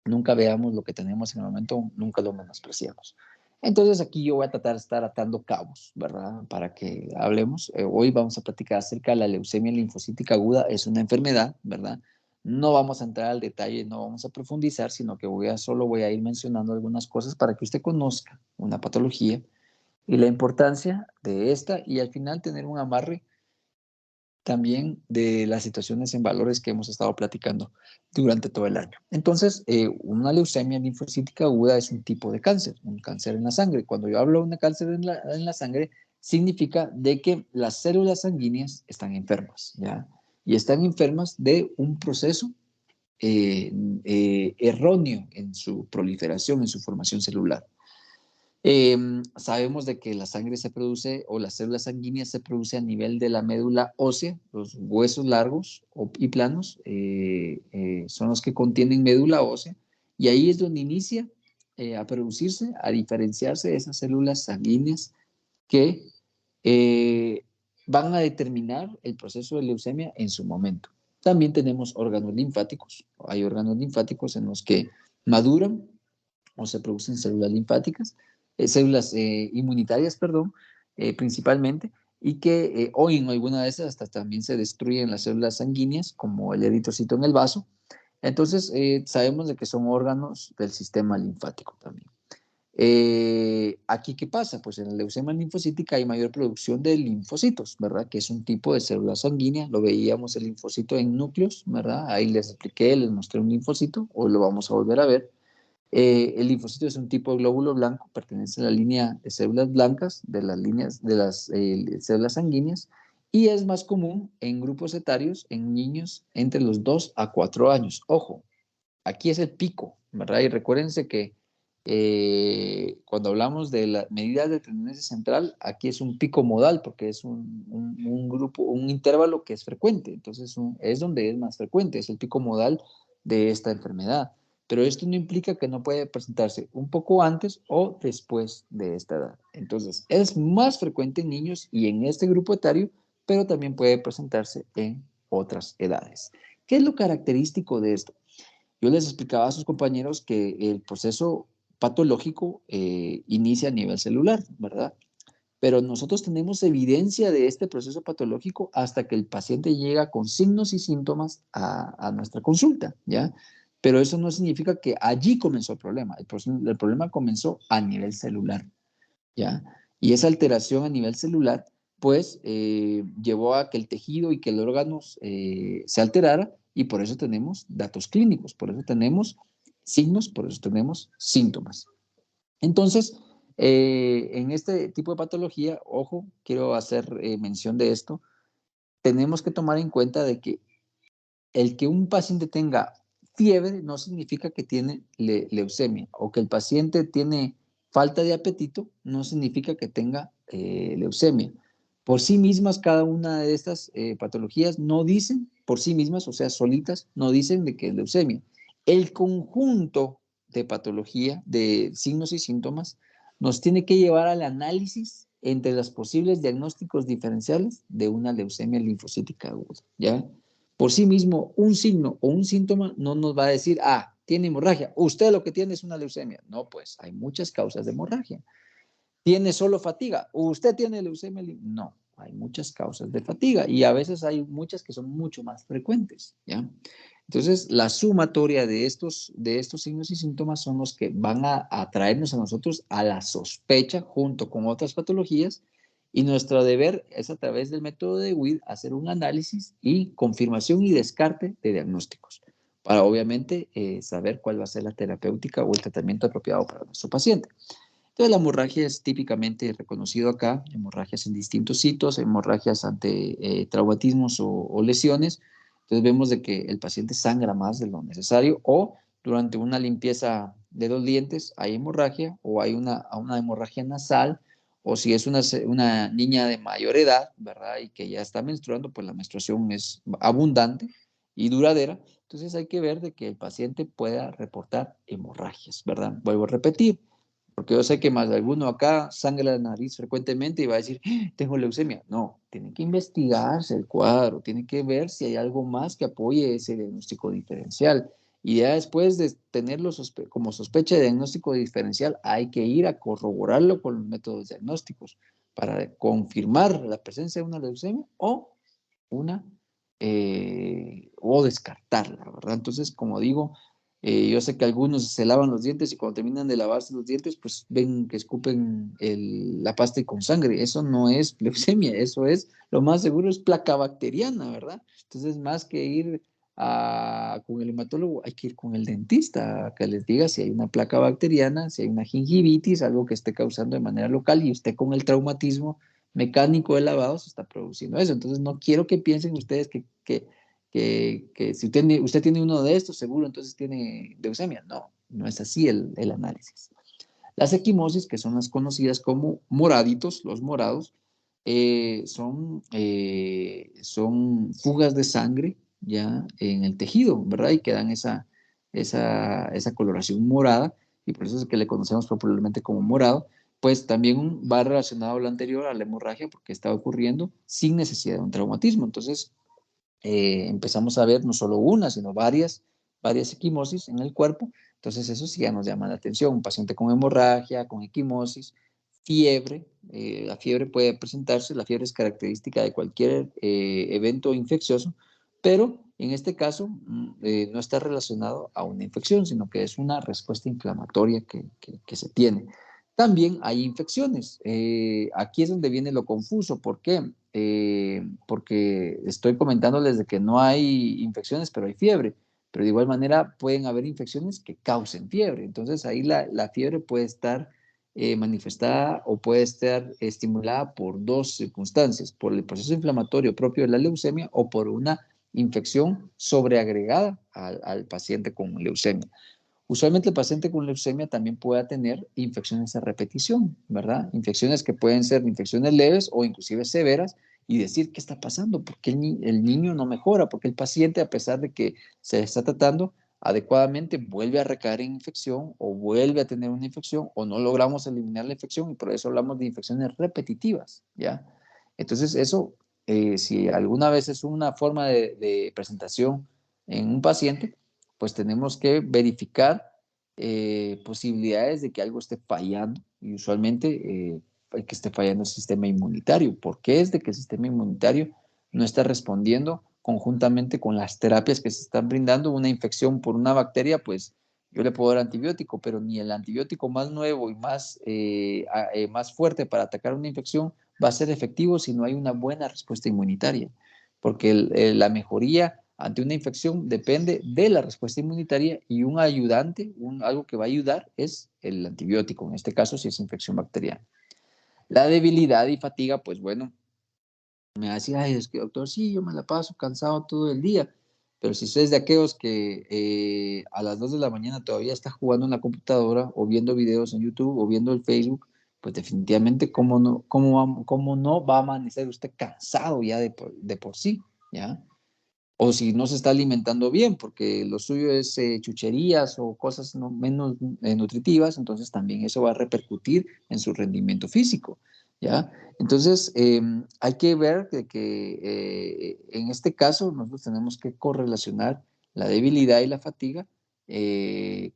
nunca veamos lo que tenemos en el momento, nunca lo menospreciamos. Entonces aquí yo voy a tratar de estar atando cabos, ¿verdad? Para que hablemos. Hoy vamos a platicar acerca de la leucemia linfocítica aguda. Es una enfermedad, ¿verdad? No vamos a entrar al detalle, no vamos a profundizar, sino que solo voy a ir mencionando algunas cosas para que usted conozca una patología y la importancia de esta y al final tener un amarre también de las situaciones en valores que hemos estado platicando durante todo el año. Entonces, una leucemia linfocítica aguda es un tipo de cáncer, un cáncer en la sangre. Cuando yo hablo de un cáncer en la sangre, significa de que las células sanguíneas están enfermas, ¿ya? Y están enfermas de un proceso erróneo en su proliferación, en su formación celular. Sabemos de que la sangre se produce o las células sanguíneas se produce a nivel de la médula ósea, los huesos largos y planos son los que contienen médula ósea y ahí es donde inicia a producirse, a diferenciarse de esas células sanguíneas que eh, van a determinar el proceso de leucemia en su momento. También tenemos órganos linfáticos, hay órganos linfáticos en los que maduran o se producen células linfáticas, células inmunitarias, perdón, principalmente, y que hoy en alguna de esas hasta también se destruyen las células sanguíneas, como el eritrocito en el vaso. Entonces, sabemos de que son órganos del sistema linfático también. Aquí, ¿qué pasa? Pues en la leucemia linfocítica hay mayor producción de linfocitos, ¿verdad? Que es un tipo de célula sanguínea. Lo veíamos el linfocito en núcleos, ¿verdad? Ahí les expliqué, les mostré un linfocito, hoy lo vamos a volver a ver. El linfocito es un tipo de glóbulo blanco, pertenece a la línea de células blancas de las líneas de las células sanguíneas y es más común en grupos etarios en niños entre los 2 a 4 años. Ojo, aquí es el pico, ¿verdad? Y recuérdense que cuando hablamos de las medidas de tendencia central, aquí es un pico modal porque es un grupo, un intervalo que es frecuente, entonces es donde es más frecuente, es el pico modal de esta enfermedad. Pero esto no implica que no puede presentarse un poco antes o después de esta edad. Entonces, es más frecuente en niños y en este grupo etario, pero también puede presentarse en otras edades. ¿Qué es lo característico de esto? Yo les explicaba a sus compañeros que el proceso patológico inicia a nivel celular, ¿verdad? Pero nosotros tenemos evidencia de este proceso patológico hasta que el paciente llega con signos y síntomas a nuestra consulta, ¿ya? Pero eso no significa que allí comenzó el problema. El problema comenzó a nivel celular, ¿ya? Y esa alteración a nivel celular, pues, llevó a que el tejido y que el órgano se alterara y por eso tenemos datos clínicos, por eso tenemos signos, por eso tenemos síntomas. Entonces, en este tipo de patología, ojo, quiero hacer mención de esto, tenemos que tomar en cuenta de que el que un paciente tenga fiebre no significa que tiene leucemia o que el paciente tiene falta de apetito no significa que tenga leucemia. Por sí mismas, cada una de estas patologías no dicen, por sí mismas, o sea, solitas, no dicen de que es leucemia. El conjunto de patología, de signos y síntomas, nos tiene que llevar al análisis entre los posibles diagnósticos diferenciales de una leucemia linfocítica aguda, ¿ya? Por sí mismo, un signo o un síntoma no nos va a decir, ah, tiene hemorragia, usted lo que tiene es una leucemia. No, pues hay muchas causas de hemorragia. ¿Tiene solo fatiga? ¿Usted tiene leucemia? No, hay muchas causas de fatiga y a veces hay muchas que son mucho más frecuentes, ¿ya? Entonces, la sumatoria de estos signos y síntomas son los que van a traernos a nosotros a la sospecha junto con otras patologías y nuestro deber es a través del método de WID hacer un análisis y confirmación y descarte de diagnósticos para obviamente saber cuál va a ser la terapéutica o el tratamiento apropiado para nuestro paciente. Entonces, la hemorragia es típicamente reconocido acá, hemorragias en distintos sitios, hemorragias ante traumatismos o lesiones. Entonces, vemos de que el paciente sangra más de lo necesario o durante una limpieza de los dientes hay hemorragia o hay una hemorragia nasal o si es una niña de mayor edad, ¿verdad? Y que ya está menstruando, pues la menstruación es abundante y duradera. Entonces, hay que ver de que el paciente pueda reportar hemorragias, ¿verdad? Vuelvo a repetir porque yo sé que más de alguno acá sangra la nariz frecuentemente y va a decir, "Ah, tengo leucemia". No, tiene que investigarse el cuadro, tiene que ver si hay algo más que apoye ese diagnóstico diferencial. Y ya después de tenerlo como sospecha de diagnóstico diferencial, hay que ir a corroborarlo con los métodos diagnósticos para confirmar la presencia de una leucemia una o descartarla, ¿verdad? Entonces, como digo, yo sé que algunos se lavan los dientes y cuando terminan de lavarse los dientes, pues ven que escupen la pasta y con sangre. Eso no es leucemia, eso es, lo más seguro es placa bacteriana, ¿verdad? Entonces, más que ir con el hematólogo, hay que ir con el dentista a que les diga si hay una placa bacteriana, si hay una gingivitis, algo que esté causando de manera local y usted con el traumatismo mecánico de lavado se está produciendo eso. Entonces, no quiero que piensen ustedes que si usted tiene uno de estos, seguro entonces tiene leucemia. No, no es así el análisis. Las equimosis, que son las conocidas como moraditos, los morados, son fugas de sangre ya en el tejido, ¿verdad? Y quedan esa coloración morada, y por eso es que le conocemos popularmente como morado, pues también va relacionado a lo anterior, a la hemorragia, porque está ocurriendo sin necesidad de un traumatismo. Entonces, empezamos a ver no solo una, sino varias equimosis en el cuerpo. Entonces eso sí ya nos llama la atención. Un paciente con hemorragia, con equimosis, fiebre. La fiebre puede presentarse, la fiebre es característica de cualquier evento infeccioso, pero en este caso no está relacionado a una infección, sino que es una respuesta inflamatoria que se tiene. También hay infecciones. Aquí es donde viene lo confuso. ¿Por qué? Porque estoy comentándoles de que no hay infecciones, pero hay fiebre. Pero de igual manera pueden haber infecciones que causen fiebre. Entonces ahí la fiebre puede estar manifestada o puede estar estimulada por dos circunstancias, por el proceso inflamatorio propio de la leucemia o por una infección sobreagregada al paciente con leucemia. Usualmente el paciente con leucemia también puede tener infecciones a repetición, ¿verdad? Infecciones que pueden ser infecciones leves o inclusive severas y decir, ¿qué está pasando? ¿Por qué el niño no mejora? ¿Por qué el paciente, a pesar de que se está tratando adecuadamente, vuelve a recaer en infección o vuelve a tener una infección o no logramos eliminar la infección? Y por eso hablamos de infecciones repetitivas, ¿ya? Entonces eso, si alguna vez es una forma de presentación en un paciente, pues tenemos que verificar posibilidades de que algo esté fallando y usualmente que esté fallando el sistema inmunitario. ¿Por qué es de que el sistema inmunitario no está respondiendo conjuntamente con las terapias que se están brindando? Una infección por una bacteria, pues yo le puedo dar antibiótico, pero ni el antibiótico más nuevo y más fuerte para atacar una infección va a ser efectivo si no hay una buena respuesta inmunitaria, porque la mejoría ante una infección depende de la respuesta inmunitaria y un ayudante, algo que va a ayudar es el antibiótico, en este caso si es infección bacteriana. La debilidad y fatiga, pues bueno, me va a decir, ay, es que doctor, sí, yo me la paso cansado todo el día, pero si usted es de aquellos que a las 2 de la mañana todavía está jugando en la computadora o viendo videos en YouTube o viendo el Facebook, pues definitivamente, cómo no va a amanecer usted cansado ya de por sí? ¿Ya? O si no se está alimentando bien, porque lo suyo es chucherías o cosas menos nutritivas, entonces también eso va a repercutir en su rendimiento físico, ¿ya? Entonces, hay que ver que en este caso nosotros tenemos que correlacionar la debilidad y la fatiga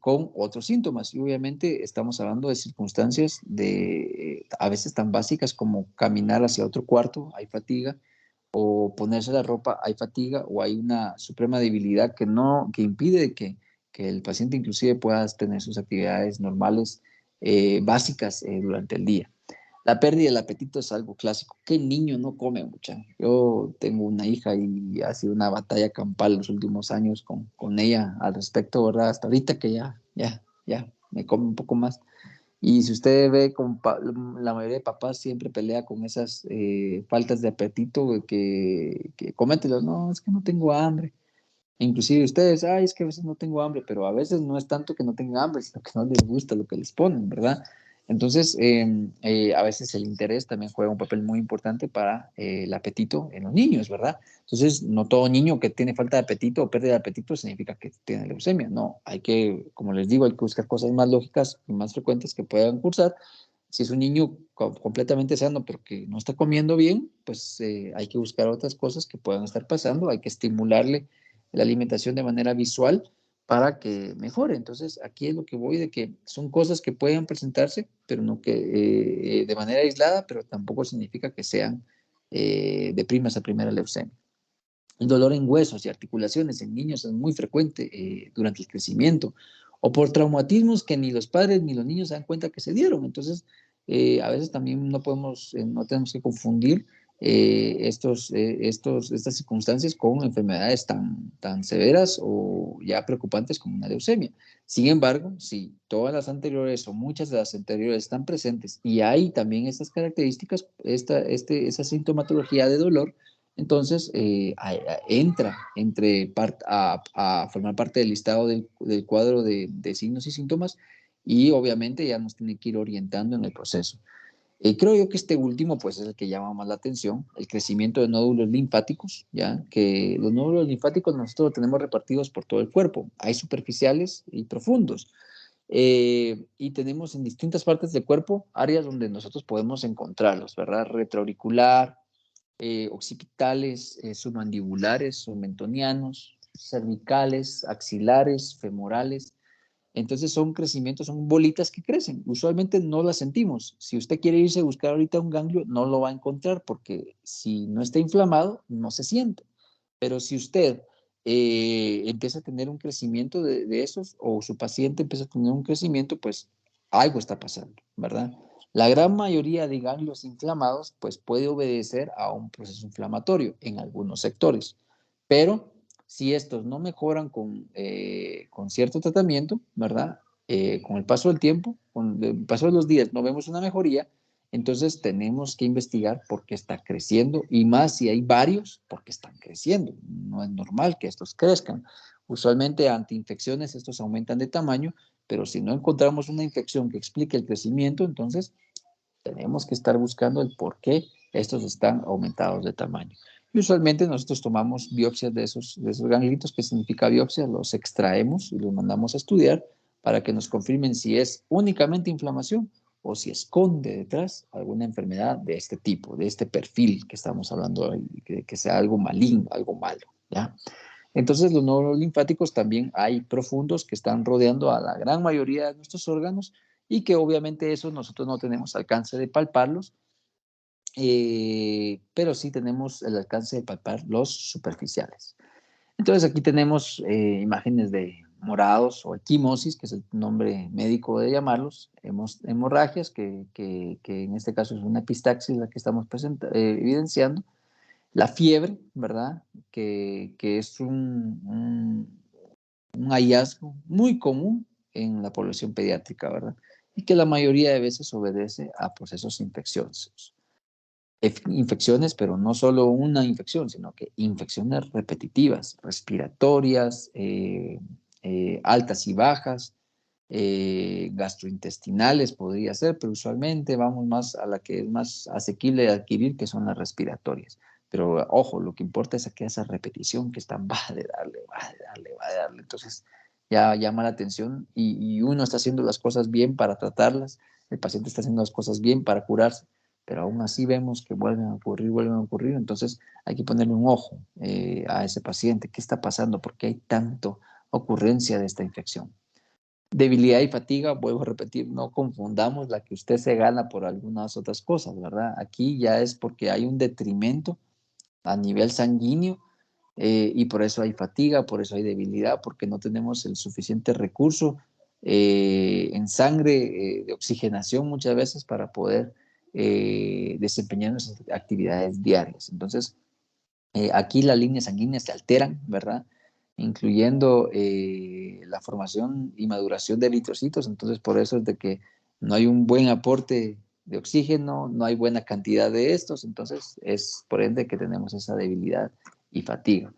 con otros síntomas. Y obviamente estamos hablando de circunstancias a veces tan básicas como caminar hacia otro cuarto, hay fatiga, o ponerse la ropa, hay fatiga o hay una suprema debilidad que impide que el paciente inclusive pueda tener sus actividades normales básicas durante el día. La pérdida del apetito es algo clásico. ¿Qué niño no come mucha? Yo tengo una hija y ha sido una batalla campal los últimos años con ella al respecto, ¿verdad? Hasta ahorita que ya me come un poco más. Y si usted ve, la mayoría de papás siempre pelea con esas faltas de apetito que coméntelo, no, es que no tengo hambre. Inclusive ustedes, ay, es que a veces no tengo hambre, pero a veces no es tanto que no tengan hambre, sino que no les gusta lo que les ponen, ¿verdad? Entonces, a veces el interés también juega un papel muy importante para el apetito en los niños, ¿verdad? Entonces, no todo niño que tiene falta de apetito o pérdida de apetito significa que tiene leucemia, no, hay que, como les digo, hay que buscar cosas más lógicas y más frecuentes que puedan cursar. Si es un niño completamente sano, pero que no está comiendo bien, pues hay que buscar otras cosas que puedan estar pasando, hay que estimularle la alimentación de manera visual para que mejore. Entonces, aquí es lo que voy de que son cosas que pueden presentarse, pero no que de manera aislada, pero tampoco significa que sean de primas a primera leucemia. El dolor en huesos y articulaciones en niños es muy frecuente durante el crecimiento o por traumatismos que ni los padres ni los niños se dan cuenta que se dieron. Entonces, a veces también no tenemos que confundir estas circunstancias con enfermedades tan severas o ya preocupantes como una leucemia. Sin embargo, si todas las anteriores o muchas de las anteriores están presentes y hay también estas características, esa sintomatología de dolor, entonces entra a formar parte del listado del cuadro de signos y síntomas y obviamente ya nos tiene que ir orientando en el proceso. Creo yo que este último pues es el que llama más la atención, el crecimiento de nódulos linfáticos, ya que los nódulos linfáticos nosotros los tenemos repartidos por todo el cuerpo, hay superficiales y profundos. Y tenemos en distintas partes del cuerpo áreas donde nosotros podemos encontrarlos, ¿verdad? Retroauricular, occipitales, submandibulares, submentonianos, cervicales, axilares, femorales. Entonces son crecimientos, son bolitas que crecen. Usualmente no las sentimos. Si usted quiere irse a buscar ahorita un ganglio, no lo va a encontrar porque si no está inflamado, no se siente. Pero si usted empieza a tener un crecimiento de esos o su paciente empieza a tener un crecimiento, pues algo está pasando, ¿verdad? La gran mayoría de ganglios inflamados pues puede obedecer a un proceso inflamatorio en algunos sectores, pero si estos no mejoran con cierto tratamiento, ¿verdad? Con el paso del tiempo, con el paso de los días no vemos una mejoría, Entonces tenemos que investigar por qué está creciendo y más si hay varios, porque están creciendo. No es normal que estos crezcan. Usualmente ante infecciones estos aumentan de tamaño, pero si no encontramos una infección que explique el crecimiento, entonces tenemos que estar buscando el por qué estos están aumentados de tamaño. Y usualmente nosotros tomamos biopsias de esos ganglitos. ¿Qué significa biopsia? Los extraemos y los mandamos a estudiar para que nos confirmen si es únicamente inflamación o si esconde detrás alguna enfermedad de este tipo, de este perfil que estamos hablando hoy, que sea algo maligno, algo malo, ¿ya? Entonces, los nódulos linfáticos también hay profundos que están rodeando a la gran mayoría de nuestros órganos y que obviamente esos nosotros no tenemos alcance de palparlos, pero sí tenemos el alcance de palpar los superficiales. Entonces, aquí tenemos imágenes de morados o equimosis, que es el nombre médico de llamarlos, hemorragias, que en este caso es una epistaxis la que estamos evidenciando, la fiebre, ¿verdad? Que es un hallazgo muy común en la población pediátrica, ¿verdad? Y que la mayoría de veces obedece a procesos infecciosos. Infecciones, pero no solo una infección, sino que infecciones repetitivas, respiratorias, altas y bajas, gastrointestinales podría ser, pero usualmente vamos más a la que es más asequible de adquirir, que son las respiratorias. Pero ojo, lo que importa es que esa repetición que están, va de darle, va de darle, va de darle. Entonces ya llama la atención y uno está haciendo las cosas bien para tratarlas, el paciente está haciendo las cosas bien para curarse, pero aún así vemos que vuelven a ocurrir, entonces hay que ponerle un ojo a ese paciente. ¿Qué está pasando? ¿Por qué hay tanto ocurrencia de esta infección? Debilidad y fatiga, vuelvo a repetir, no confundamos la que usted se gana por algunas otras cosas, ¿verdad? Aquí ya es porque hay un detrimento a nivel sanguíneo y por eso hay fatiga, por eso hay debilidad, porque no tenemos el suficiente recurso en sangre de oxigenación muchas veces para poder desempeñar nuestras actividades diarias. Entonces, aquí las líneas sanguíneas se alteran, ¿verdad? Incluyendo la formación y maduración de eritrocitos. Entonces, por eso es de que no hay un buen aporte de oxígeno, no hay buena cantidad de estos. Entonces, es por ende que tenemos esa debilidad y fatiga.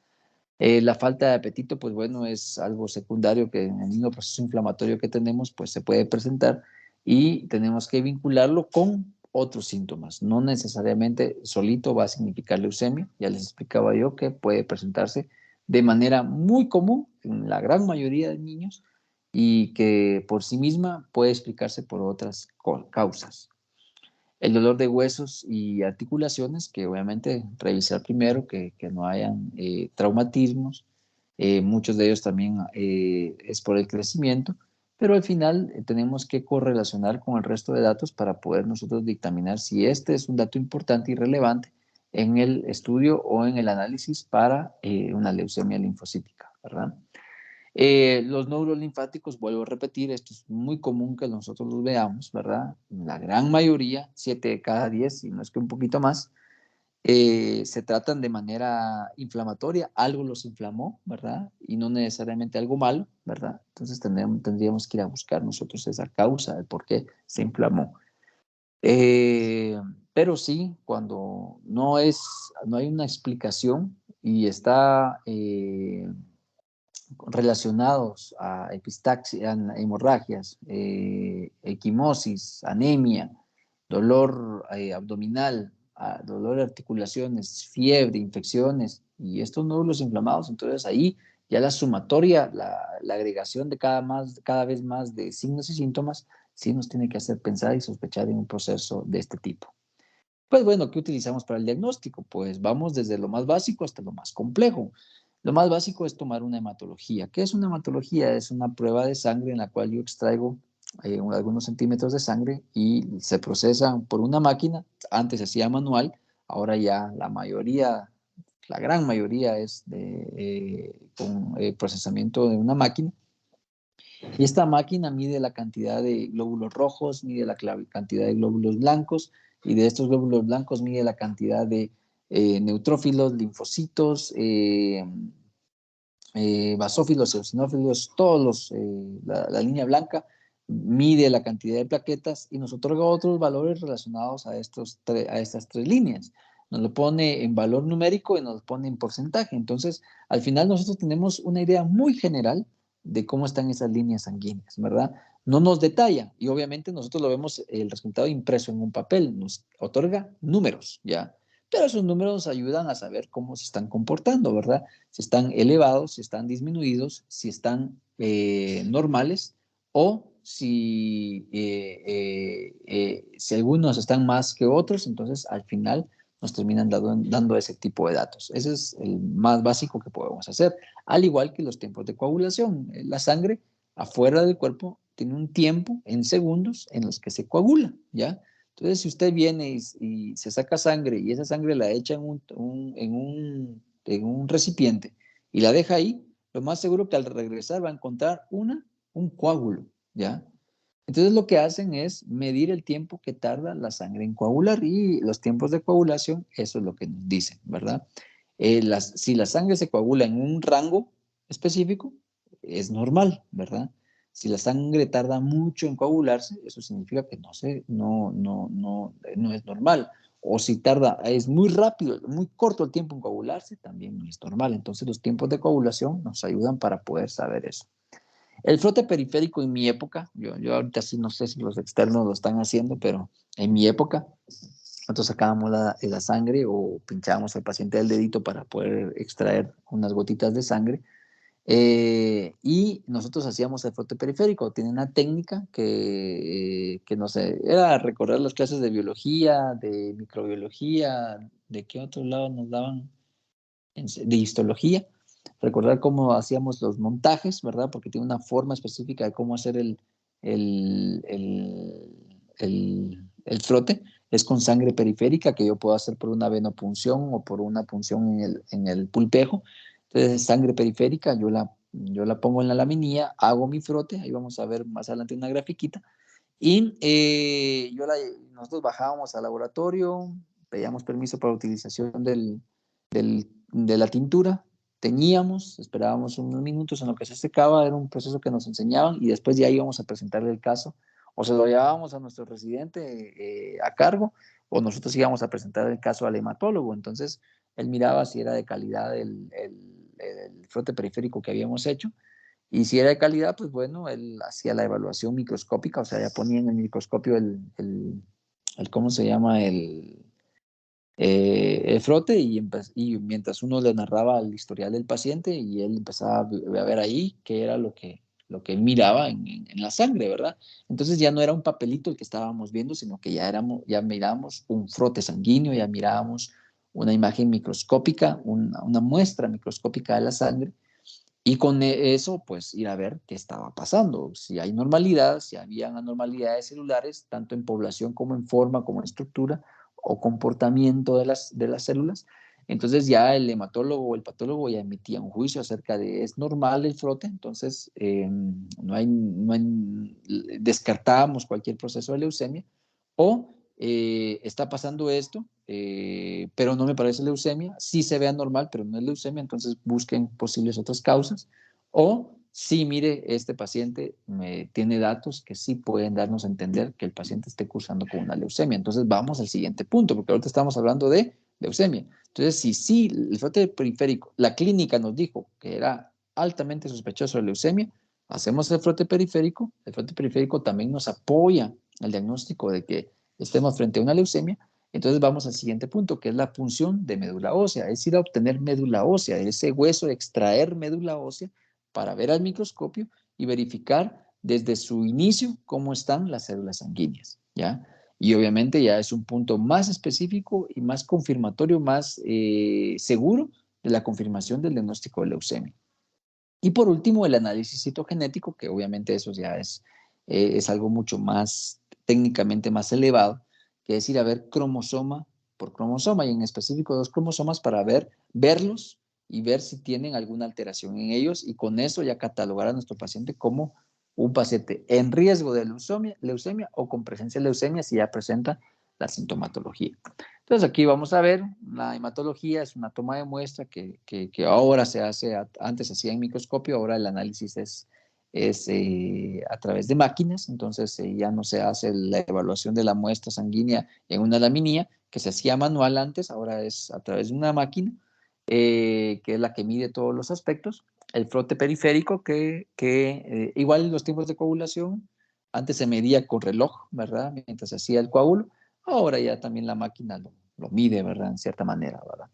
La falta de apetito, pues bueno, es algo secundario que en el mismo proceso inflamatorio que tenemos, pues se puede presentar y tenemos que vincularlo con otros síntomas. No necesariamente solito va a significar leucemia. Ya les explicaba yo que puede presentarse de manera muy común en la gran mayoría de niños y que por sí misma puede explicarse por otras causas. El dolor de huesos y articulaciones, que obviamente revisar primero que no hayan traumatismos. Muchos de ellos también es por el crecimiento, pero al final tenemos que correlacionar con el resto de datos para poder nosotros dictaminar si este es un dato importante y relevante en el estudio o en el análisis para una leucemia linfocítica, ¿verdad? Los nódulos linfáticos, vuelvo a repetir, esto es muy común que nosotros los veamos, ¿verdad? La gran mayoría, 7 de cada 10, si no es que un poquito más, se tratan de manera inflamatoria, algo los inflamó, ¿verdad? Y no necesariamente algo malo, ¿verdad? Entonces tendríamos que ir a buscar nosotros esa causa de por qué se inflamó. Eh, pero sí, cuando no hay una explicación y está relacionados a epistaxia, a hemorragias, equimosis, anemia, dolor abdominal, dolor de articulaciones, fiebre, infecciones y estos nódulos inflamados. Entonces ahí ya la sumatoria, la agregación de cada vez más de signos y síntomas, sí nos tiene que hacer pensar y sospechar en un proceso de este tipo. Pues bueno, ¿qué utilizamos para el diagnóstico? Pues vamos desde lo más básico hasta lo más complejo. Lo más básico es tomar una hematología. ¿Qué es una hematología? Es una prueba de sangre en la cual yo extraigo algunos centímetros de sangre y se procesa por una máquina. Antes se hacía manual, ahora ya la mayoría, la gran mayoría es con procesamiento de una máquina. Y esta máquina mide la cantidad de glóbulos rojos, mide la cantidad de glóbulos blancos, y de estos glóbulos blancos mide la cantidad de neutrófilos, linfocitos, basófilos, eosinófilos, todos la línea blanca mide la cantidad de plaquetas y nos otorga otros valores relacionados a estas tres líneas. Nos lo pone en valor numérico y nos lo pone en porcentaje. Entonces, al final nosotros tenemos una idea muy general de cómo están esas líneas sanguíneas, ¿verdad? No nos detalla y obviamente nosotros lo vemos el resultado impreso en un papel, nos otorga números, ¿ya? Pero esos números nos ayudan a saber cómo se están comportando, ¿verdad? Si están elevados, si están disminuidos, si están normales o si algunos están más que otros, entonces al final nos terminan dando ese tipo de datos. Ese es el más básico que podemos hacer, al igual que los tiempos de coagulación. La sangre afuera del cuerpo tiene un tiempo en segundos en los que se coagula, ¿ya? Entonces, si usted viene y se saca sangre y esa sangre la echa en un recipiente y la deja ahí, lo más seguro que al regresar va a encontrar un coágulo, ¿ya? Entonces lo que hacen es medir el tiempo que tarda la sangre en coagular y los tiempos de coagulación, eso es lo que nos dicen, ¿verdad? Si la sangre se coagula en un rango específico, es normal, ¿verdad? Si la sangre tarda mucho en coagularse, eso significa que no es normal. O si es muy rápido, muy corto el tiempo en coagularse, también no es normal. Entonces los tiempos de coagulación nos ayudan para poder saber eso. El frote periférico en mi época, yo ahorita sí no sé si los externos lo están haciendo, pero en mi época, nosotros sacábamos la sangre o pinchábamos al paciente del dedito para poder extraer unas gotitas de sangre. Y nosotros hacíamos el frote periférico. Tiene una técnica que no sé, era recordar las clases de biología, de microbiología, de qué otro lado nos daban, de histología, recordar cómo hacíamos los montajes, ¿verdad? Porque tiene una forma específica de cómo hacer el, el, el frote. Es con sangre periférica que yo puedo hacer por una venopunción o por una punción en el pulpejo. Entonces, sangre periférica, yo la pongo en la laminilla, hago mi frote, ahí vamos a ver más adelante una grafiquita, y nosotros bajábamos al laboratorio, pedíamos permiso para utilización de la tintura, teñíamos, esperábamos unos minutos en lo que se secaba, era un proceso que nos enseñaban y después ya íbamos a presentarle el caso, o se lo llevábamos a nuestro residente a cargo, o nosotros íbamos a presentar el caso al hematólogo. Entonces él miraba si era de calidad el frote periférico que habíamos hecho, y si era de calidad, pues bueno, él hacía la evaluación microscópica, o sea, ya ponía en el microscopio ¿cómo se llama? El frote y mientras uno le narraba el historial del paciente y él empezaba a ver ahí qué era lo que miraba en la sangre, ¿verdad? Entonces ya no era un papelito el que estábamos viendo, sino que ya mirábamos un frote sanguíneo, ya mirábamos una imagen microscópica, una muestra microscópica de la sangre, y con eso, pues ir a ver qué estaba pasando, si hay normalidad, si habían anormalidades celulares, tanto en población como en forma, como en estructura o comportamiento de las células. Entonces ya el hematólogo o el patólogo ya emitía un juicio acerca de es normal el frote, entonces descartábamos cualquier proceso de leucemia, o está pasando esto, pero no me parece leucemia, sí se vea normal, pero no es leucemia, entonces busquen posibles otras causas, o sí, mire, este paciente tiene datos que sí pueden darnos a entender que el paciente esté cursando con una leucemia. Entonces vamos al siguiente punto, porque ahorita estamos hablando de leucemia. Entonces, si sí, el frote periférico, la clínica nos dijo que era altamente sospechoso de leucemia, hacemos el frote periférico también nos apoya al diagnóstico de que estemos frente a una leucemia. Entonces vamos al siguiente punto, que es la punción de médula ósea, es ir a obtener médula ósea, de ese hueso, extraer médula ósea para ver al microscopio y verificar desde su inicio cómo están las células sanguíneas, ¿ya? Y obviamente ya es un punto más específico y más confirmatorio, más seguro de la confirmación del diagnóstico de leucemia. Y por último, el análisis citogenético, que obviamente eso ya es algo mucho más técnicamente más elevado, que es ir a ver cromosoma por cromosoma y en específico 2 cromosomas para verlos y ver si tienen alguna alteración en ellos y con eso ya catalogar a nuestro paciente como un paciente en riesgo de leucemia o con presencia de leucemia si ya presenta la sintomatología. Entonces aquí vamos a ver, la hematología es una toma de muestra que ahora se hace, antes se hacía en microscopio, ahora el análisis es es a través de máquinas, entonces ya no se hace la evaluación de la muestra sanguínea en una laminilla, que se hacía manual antes, ahora es a través de una máquina, que es la que mide todos los aspectos. El frote periférico, que igual los tiempos de coagulación, antes se medía con reloj, ¿verdad? Mientras se hacía el coágulo, ahora ya también la máquina lo mide, ¿verdad? En cierta manera, ¿verdad?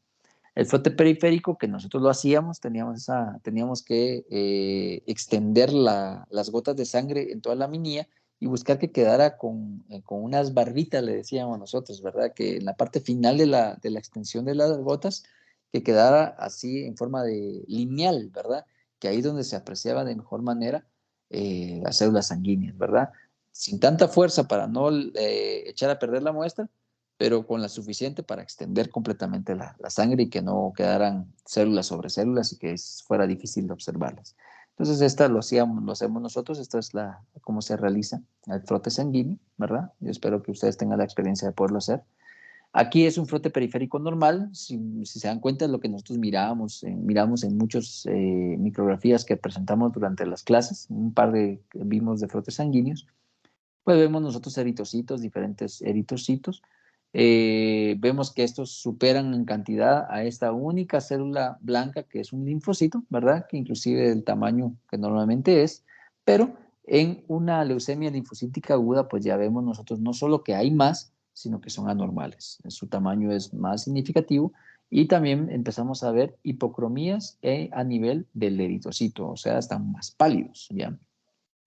El frote periférico, que nosotros lo hacíamos, teníamos que extender las gotas de sangre en toda la minilla y buscar que quedara con unas barritas, le decíamos nosotros, ¿verdad? Que en la parte final de la extensión de las gotas, que quedara así en forma de lineal, ¿verdad? Que ahí es donde se apreciaba de mejor manera las células sanguíneas, ¿verdad? Sin tanta fuerza para no echar a perder la muestra, pero con la suficiente para extender completamente la sangre y que no quedaran células sobre células y que fuera difícil de observarlas. Entonces, esta lo hacemos nosotros, esta es cómo se realiza el frote sanguíneo, ¿verdad? Yo espero que ustedes tengan la experiencia de poderlo hacer. Aquí es un frote periférico normal, si se dan cuenta de lo que nosotros miramos en muchas micrografías que presentamos durante las clases, un par vimos de frotes sanguíneos, pues vemos nosotros eritrocitos, diferentes eritrocitos. Vemos que estos superan en cantidad a esta única célula blanca que es un linfocito, ¿verdad? Que inclusive el tamaño que normalmente es, pero en una leucemia linfocítica aguda, pues ya vemos nosotros no solo que hay más, sino que son anormales. Su tamaño es más significativo y también empezamos a ver hipocromías a nivel del eritrocito, o sea, están más pálidos, ¿ya?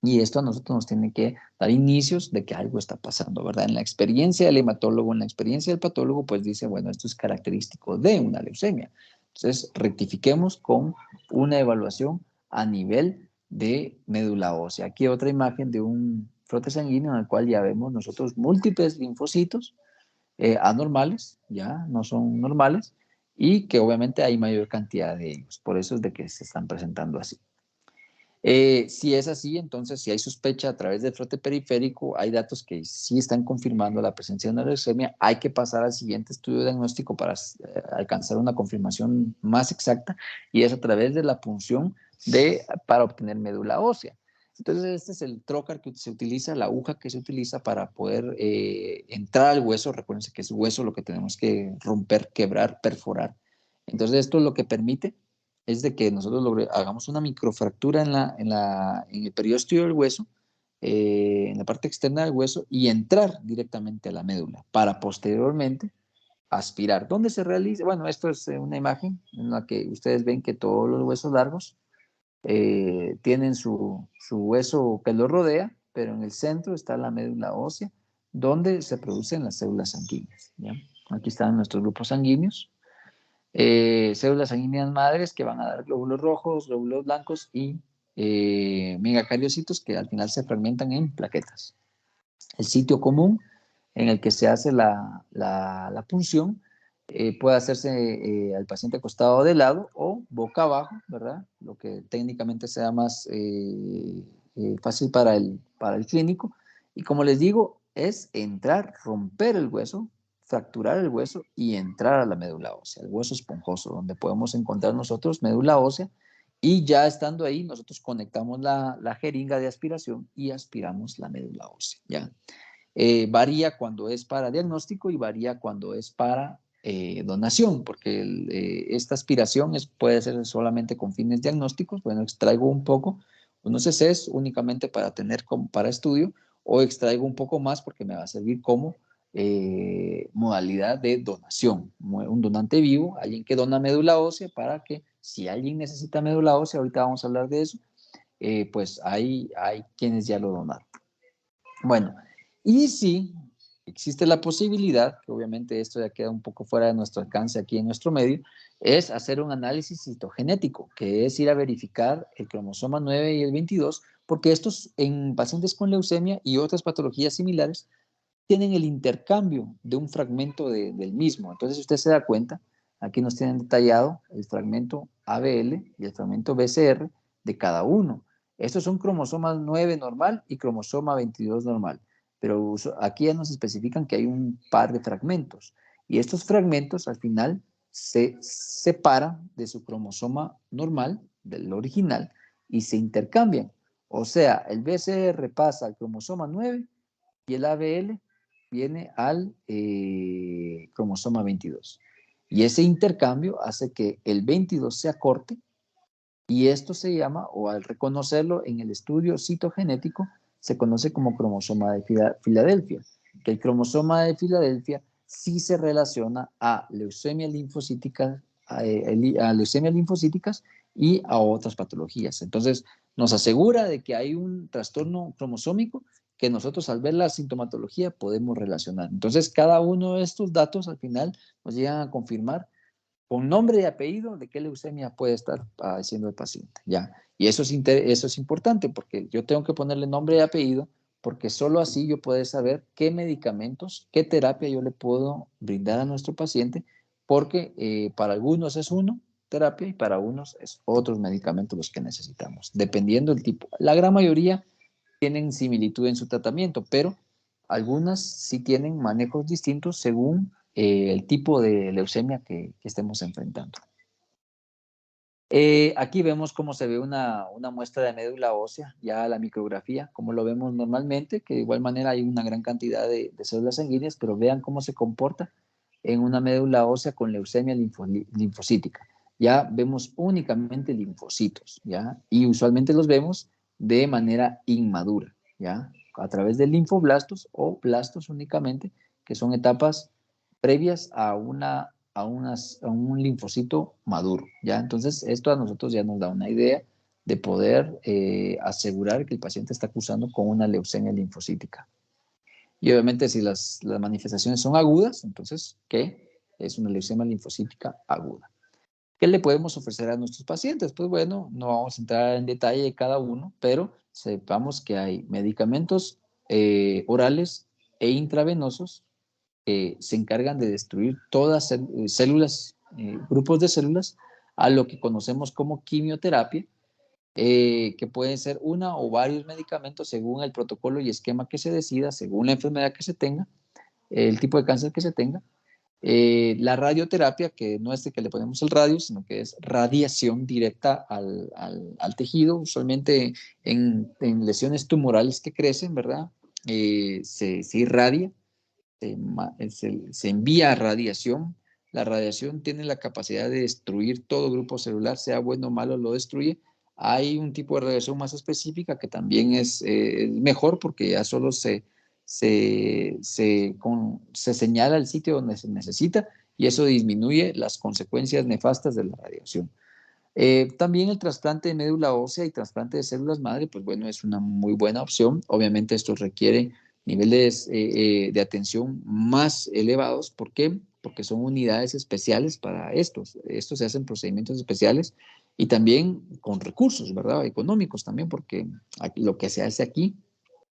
Y esto a nosotros nos tiene que dar inicios de que algo está pasando, ¿verdad? En la experiencia del hematólogo, en la experiencia del patólogo, pues dice, bueno, esto es característico de una leucemia. Entonces, rectifiquemos con una evaluación a nivel de médula ósea. Aquí otra imagen de un frote sanguíneo en el cual ya vemos nosotros múltiples linfocitos anormales, ya no son normales, y que obviamente hay mayor cantidad de ellos. Por eso es de que se están presentando así. Si es así, entonces si hay sospecha a través del frote periférico, hay datos que sí están confirmando la presencia de una leucemia, hay que pasar al siguiente estudio diagnóstico para alcanzar una confirmación más exacta y es a través de la punción para obtener médula ósea. Entonces este es el trocar que se utiliza, la aguja que se utiliza para poder entrar al hueso. Recuérdense que es hueso lo que tenemos que romper, quebrar, perforar. Entonces esto es lo que permite es de que nosotros hagamos una microfractura en el periósteo del hueso, en la parte externa del hueso, y entrar directamente a la médula para posteriormente aspirar. ¿Dónde se realiza? Bueno, esto es una imagen en la que ustedes ven que todos los huesos largos tienen su hueso que lo rodea, pero en el centro está la médula ósea, donde se producen las células sanguíneas, ¿ya? Aquí están nuestros grupos sanguíneos, células sanguíneas madres que van a dar glóbulos rojos, glóbulos blancos y megacariocitos que al final se fragmentan en plaquetas. El sitio común en el que se hace la punción puede hacerse al paciente acostado de lado o boca abajo, ¿verdad? Lo que técnicamente sea más fácil para el clínico. Y como les digo, es entrar, romper el hueso, fracturar el hueso y entrar a la médula ósea, el hueso esponjoso, donde podemos encontrar nosotros médula ósea y ya estando ahí, nosotros conectamos la jeringa de aspiración y aspiramos la médula ósea, ¿ya? Varía cuando es para diagnóstico y varía cuando es para donación, porque esta aspiración puede ser solamente con fines diagnósticos. Bueno, extraigo un poco, unos heces únicamente para tener para estudio, o extraigo un poco más porque me va a servir como modalidad de donación. Un donante vivo, alguien que dona médula ósea para que si alguien necesita médula ósea, ahorita vamos a hablar de eso, pues hay quienes ya lo donaron. Bueno, y si existe la posibilidad, que obviamente esto ya queda un poco fuera de nuestro alcance aquí en nuestro medio, es hacer un análisis citogenético, que es ir a verificar el cromosoma 9 y el 22, porque estos en pacientes con leucemia y otras patologías similares tienen el intercambio de un fragmento del mismo. Entonces, si usted se da cuenta, aquí nos tienen detallado el fragmento ABL y el fragmento BCR de cada uno. Estos son cromosomas 9 normal y cromosoma 22 normal, pero aquí ya nos especifican que hay un par de fragmentos y estos fragmentos al final se separan de su cromosoma normal, del original, y se intercambian. O sea, el BCR pasa al cromosoma 9 y el ABL viene al cromosoma 22. Y ese intercambio hace que el 22 se acorte y esto se llama, o al reconocerlo en el estudio citogenético, se conoce como cromosoma de Filadelfia, que el cromosoma de Filadelfia sí se relaciona a leucemia linfocítica, a leucemias linfocíticas y a otras patologías. Entonces, nos asegura de que hay un trastorno cromosómico que nosotros al ver la sintomatología podemos relacionar. Entonces, cada uno de estos datos al final nos llegan a confirmar con nombre y apellido de qué leucemia puede estar padeciendo el paciente, ¿ya? Y eso es importante porque yo tengo que ponerle nombre y apellido porque solo así yo puedo saber qué medicamentos, qué terapia yo le puedo brindar a nuestro paciente, porque para algunos es uno terapia y para unos es otros medicamentos los que necesitamos, dependiendo del tipo. La gran mayoría tienen similitud en su tratamiento, pero algunas sí tienen manejos distintos según el tipo de leucemia que estemos enfrentando. Aquí vemos cómo se ve una muestra de médula ósea, ya la micrografía, como lo vemos normalmente, que de igual manera hay una gran cantidad de células sanguíneas, pero vean cómo se comporta en una médula ósea con leucemia linfocítica. Ya vemos únicamente linfocitos, ¿ya? Y usualmente los vemos de manera inmadura, ¿ya? A través de linfoblastos o blastos únicamente, que son etapas previas a un linfocito maduro, ¿ya? Entonces, esto a nosotros ya nos da una idea de poder asegurar que el paciente está cursando con una leucemia linfocítica. Y obviamente si las manifestaciones son agudas, entonces, ¿qué? Es una leucemia linfocítica aguda. ¿Qué le podemos ofrecer a nuestros pacientes? Pues bueno, no vamos a entrar en detalle de cada uno, pero sepamos que hay medicamentos orales e intravenosos se encargan de destruir todas células, grupos de células, a lo que conocemos como quimioterapia, que pueden ser una o varios medicamentos según el protocolo y esquema que se decida, según la enfermedad que se tenga, el tipo de cáncer que se tenga. La radioterapia, que no es de que le ponemos el radio, sino que es radiación directa al tejido, usualmente en lesiones tumorales que crecen, ¿verdad? Se irradia se envía radiación. La radiación tiene la capacidad de destruir todo grupo celular, sea bueno o malo, lo destruye. Hay un tipo de radiación más específica que también es mejor porque ya solo se señala el sitio donde se necesita y eso disminuye las consecuencias nefastas de la radiación. También el trasplante de médula ósea y trasplante de células madre, pues bueno, es una muy buena opción. Obviamente esto requiere niveles de atención más elevados. ¿Por qué? Porque son unidades especiales para estos. Estos se hacen procedimientos especiales y también con recursos, ¿verdad? Económicos también, porque lo que se hace aquí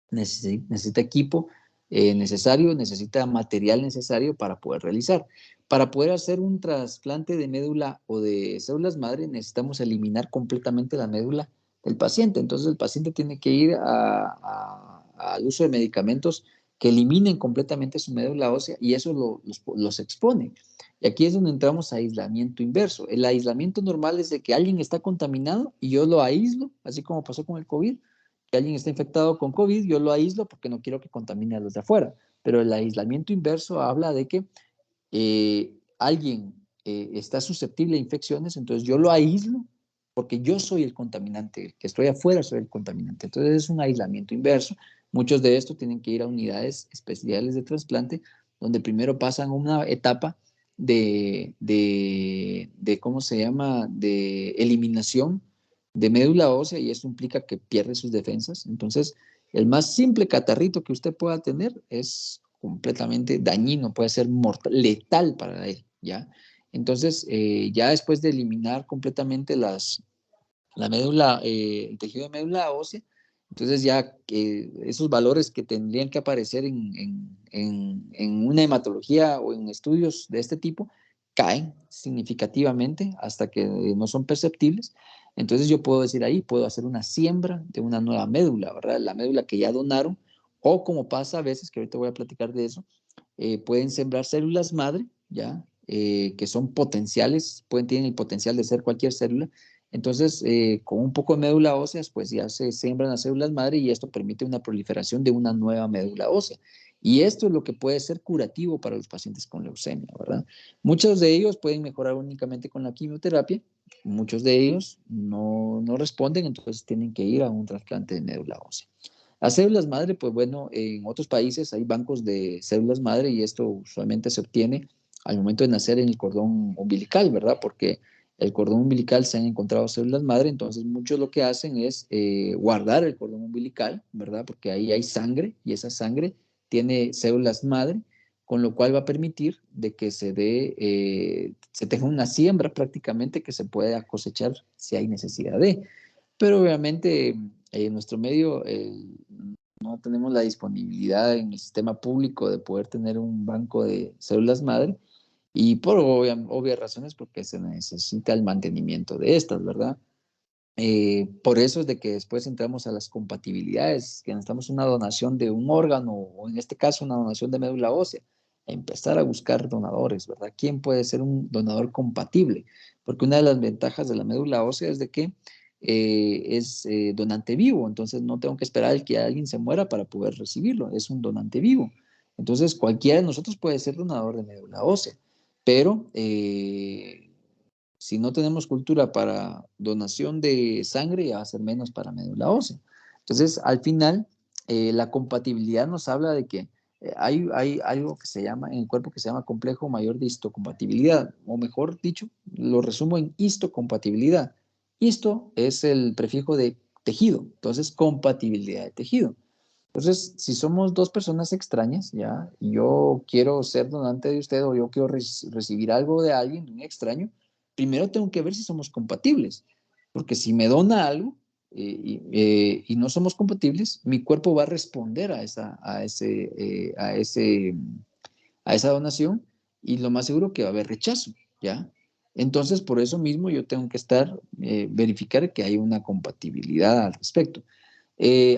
necesita equipo necesario, necesita material necesario para poder realizar. Para poder hacer un trasplante de médula o de células madre, necesitamos eliminar completamente la médula del paciente. Entonces, el paciente tiene que ir al uso de medicamentos que eliminen completamente su médula ósea y eso los expone. Y aquí es donde entramos a aislamiento inverso. El aislamiento normal es de que alguien está contaminado y yo lo aíslo, así como pasó con el COVID, que alguien está infectado con COVID, yo lo aíslo porque no quiero que contamine a los de afuera. Pero el aislamiento inverso habla de que alguien está susceptible a infecciones, entonces yo lo aíslo porque yo soy el contaminante, el que estoy afuera soy el contaminante. Entonces es un aislamiento inverso. Muchos de estos tienen que ir a unidades especiales de trasplante, donde primero pasan una etapa ¿cómo se llama?, de eliminación de médula ósea y eso implica que pierde sus defensas. Entonces, el más simple catarrito que usted pueda tener es completamente dañino, puede ser mortal, letal para él, ¿ya? Entonces, ya después de eliminar completamente la médula, el tejido de médula ósea, entonces ya esos valores que tendrían que aparecer en una hematología o en estudios de este tipo caen significativamente hasta que no son perceptibles. Entonces yo puedo decir ahí, puedo hacer una siembra de una nueva médula, ¿verdad? La médula que ya donaron, o como pasa a veces, que ahorita voy a platicar de eso, pueden sembrar células madre, ¿ya? Que son potenciales, tienen el potencial de ser cualquier célula, Entonces, con un poco de médula ósea, pues ya se siembran las células madre y esto permite una proliferación de una nueva médula ósea. Y esto es lo que puede ser curativo para los pacientes con leucemia, ¿verdad? Muchos de ellos pueden mejorar únicamente con la quimioterapia, muchos de ellos no responden, entonces tienen que ir a un trasplante de médula ósea. Las células madre, pues bueno, en otros países hay bancos de células madre y esto usualmente se obtiene al momento de nacer en el cordón umbilical, ¿verdad? Porque el cordón umbilical se han encontrado células madre, entonces muchos lo que hacen es guardar el cordón umbilical, ¿verdad? Porque ahí hay sangre y esa sangre tiene células madre, con lo cual va a permitir de que se tenga una siembra prácticamente que se pueda cosechar si hay necesidad de. Pero obviamente en nuestro medio no tenemos la disponibilidad en el sistema público de poder tener un banco de células madre y por obvias razones porque se necesita el mantenimiento de estas, ¿verdad? Por eso es de que después entramos a las compatibilidades, que necesitamos una donación de un órgano o en este caso una donación de médula ósea, empezar a buscar donadores, ¿verdad? ¿Quién puede ser un donador compatible? Porque una de las ventajas de la médula ósea es de que es donante vivo, entonces no tengo que esperar al que alguien se muera para poder recibirlo, es un donante vivo. Entonces cualquiera de nosotros puede ser donador de médula ósea, pero si no tenemos cultura para donación de sangre, ya va a ser menos para médula ósea. Entonces, al final, la compatibilidad nos habla de que hay algo que se llama en el cuerpo que se llama complejo mayor de histocompatibilidad, o mejor dicho, lo resumo en histocompatibilidad. Histo es el prefijo de tejido, entonces compatibilidad de tejido. Entonces, si somos dos personas extrañas, ya, y yo quiero ser donante de usted o yo quiero recibir algo de alguien, de un extraño, primero tengo que ver si somos compatibles, porque si me dona algo y no somos compatibles, mi cuerpo va a responder a esa donación y lo más seguro que va a haber rechazo, ¿ya? Entonces, por eso mismo yo tengo que verificar que hay una compatibilidad al respecto.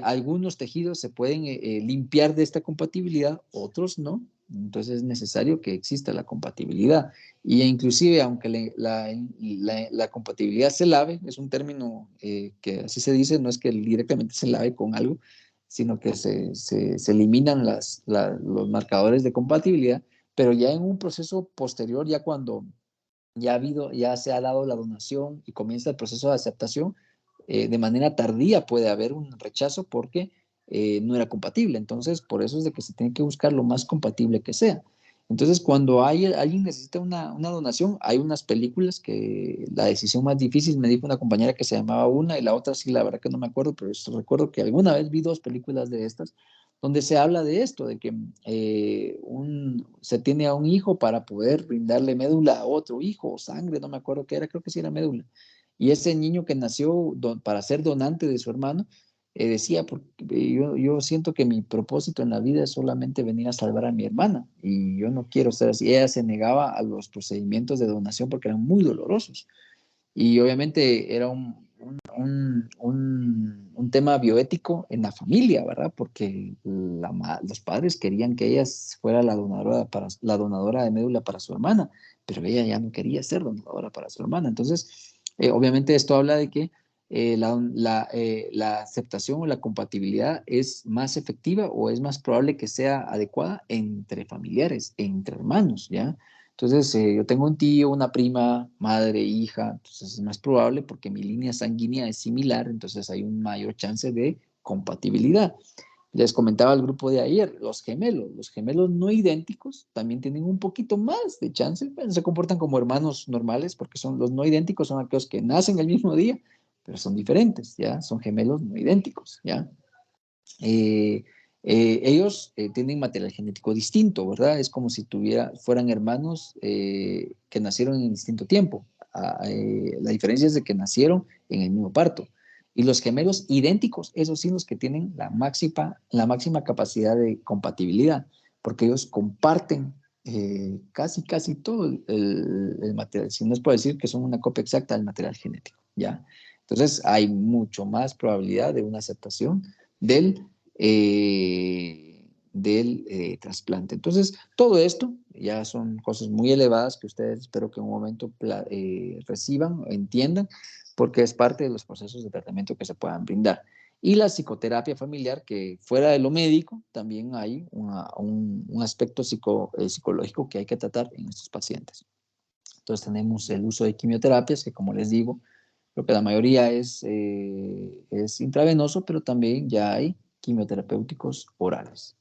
Algunos tejidos se pueden limpiar de esta compatibilidad, otros no. Entonces es necesario que exista la compatibilidad. Y inclusive, aunque la compatibilidad se lave, es un término que así se dice, no es que directamente se lave con algo, sino que se eliminan los marcadores de compatibilidad, pero ya en un proceso posterior, ya cuando ya se ha dado la donación y comienza el proceso de aceptación, de manera tardía puede haber un rechazo porque no era compatible. Entonces, por eso es de que se tiene que buscar lo más compatible que sea. Entonces, cuando alguien necesita una donación, hay unas películas que la decisión más difícil, me dijo una compañera que se llamaba una y la otra sí, la verdad que no me acuerdo, pero recuerdo que alguna vez vi dos películas de estas donde se habla de esto, de que se tiene a un hijo para poder brindarle médula a otro hijo o sangre, no me acuerdo qué era, creo que sí era médula. Y ese niño que nació para ser donante de su hermano, decía, porque yo siento que mi propósito en la vida es solamente venir a salvar a mi hermana y yo no quiero ser así. Ella se negaba a los procedimientos de donación porque eran muy dolorosos. Y obviamente era un tema bioético en la familia, ¿verdad? Porque los padres querían que ella fuera la donadora de médula para su hermana, pero ella ya no quería ser donadora para su hermana. Entonces, obviamente esto habla de que la aceptación o la compatibilidad es más efectiva o es más probable que sea adecuada entre familiares, entre hermanos, ¿ya? Entonces, yo tengo un tío, una prima, madre, hija, entonces es más probable porque mi línea sanguínea es similar, entonces hay un mayor chance de compatibilidad. Les comentaba al grupo de ayer, los gemelos no idénticos también tienen un poquito más de chance, bueno, se comportan como hermanos normales porque son los no idénticos, son aquellos que nacen el mismo día, pero son diferentes, ¿ya? Son gemelos no idénticos, ¿ya? eh, ellos tienen material genético distinto, ¿verdad? Es como si fueran hermanos que nacieron en distinto tiempo. La diferencia es de que nacieron en el mismo parto. Y los gemelos idénticos, esos sí los que tienen la máxima capacidad de compatibilidad, porque ellos comparten casi todo el material. Si no es por decir que son una copia exacta del material genético, ¿ya? Entonces hay mucho más probabilidad de una aceptación del trasplante. Entonces, todo esto ya son cosas muy elevadas que ustedes espero que en un momento reciban, entiendan, porque es parte de los procesos de tratamiento que se puedan brindar. Y la psicoterapia familiar, que fuera de lo médico, también hay un aspecto psicológico que hay que tratar en estos pacientes. Entonces tenemos el uso de quimioterapias, que como les digo, lo que la mayoría es intravenoso, pero también ya hay quimioterapéuticos orales.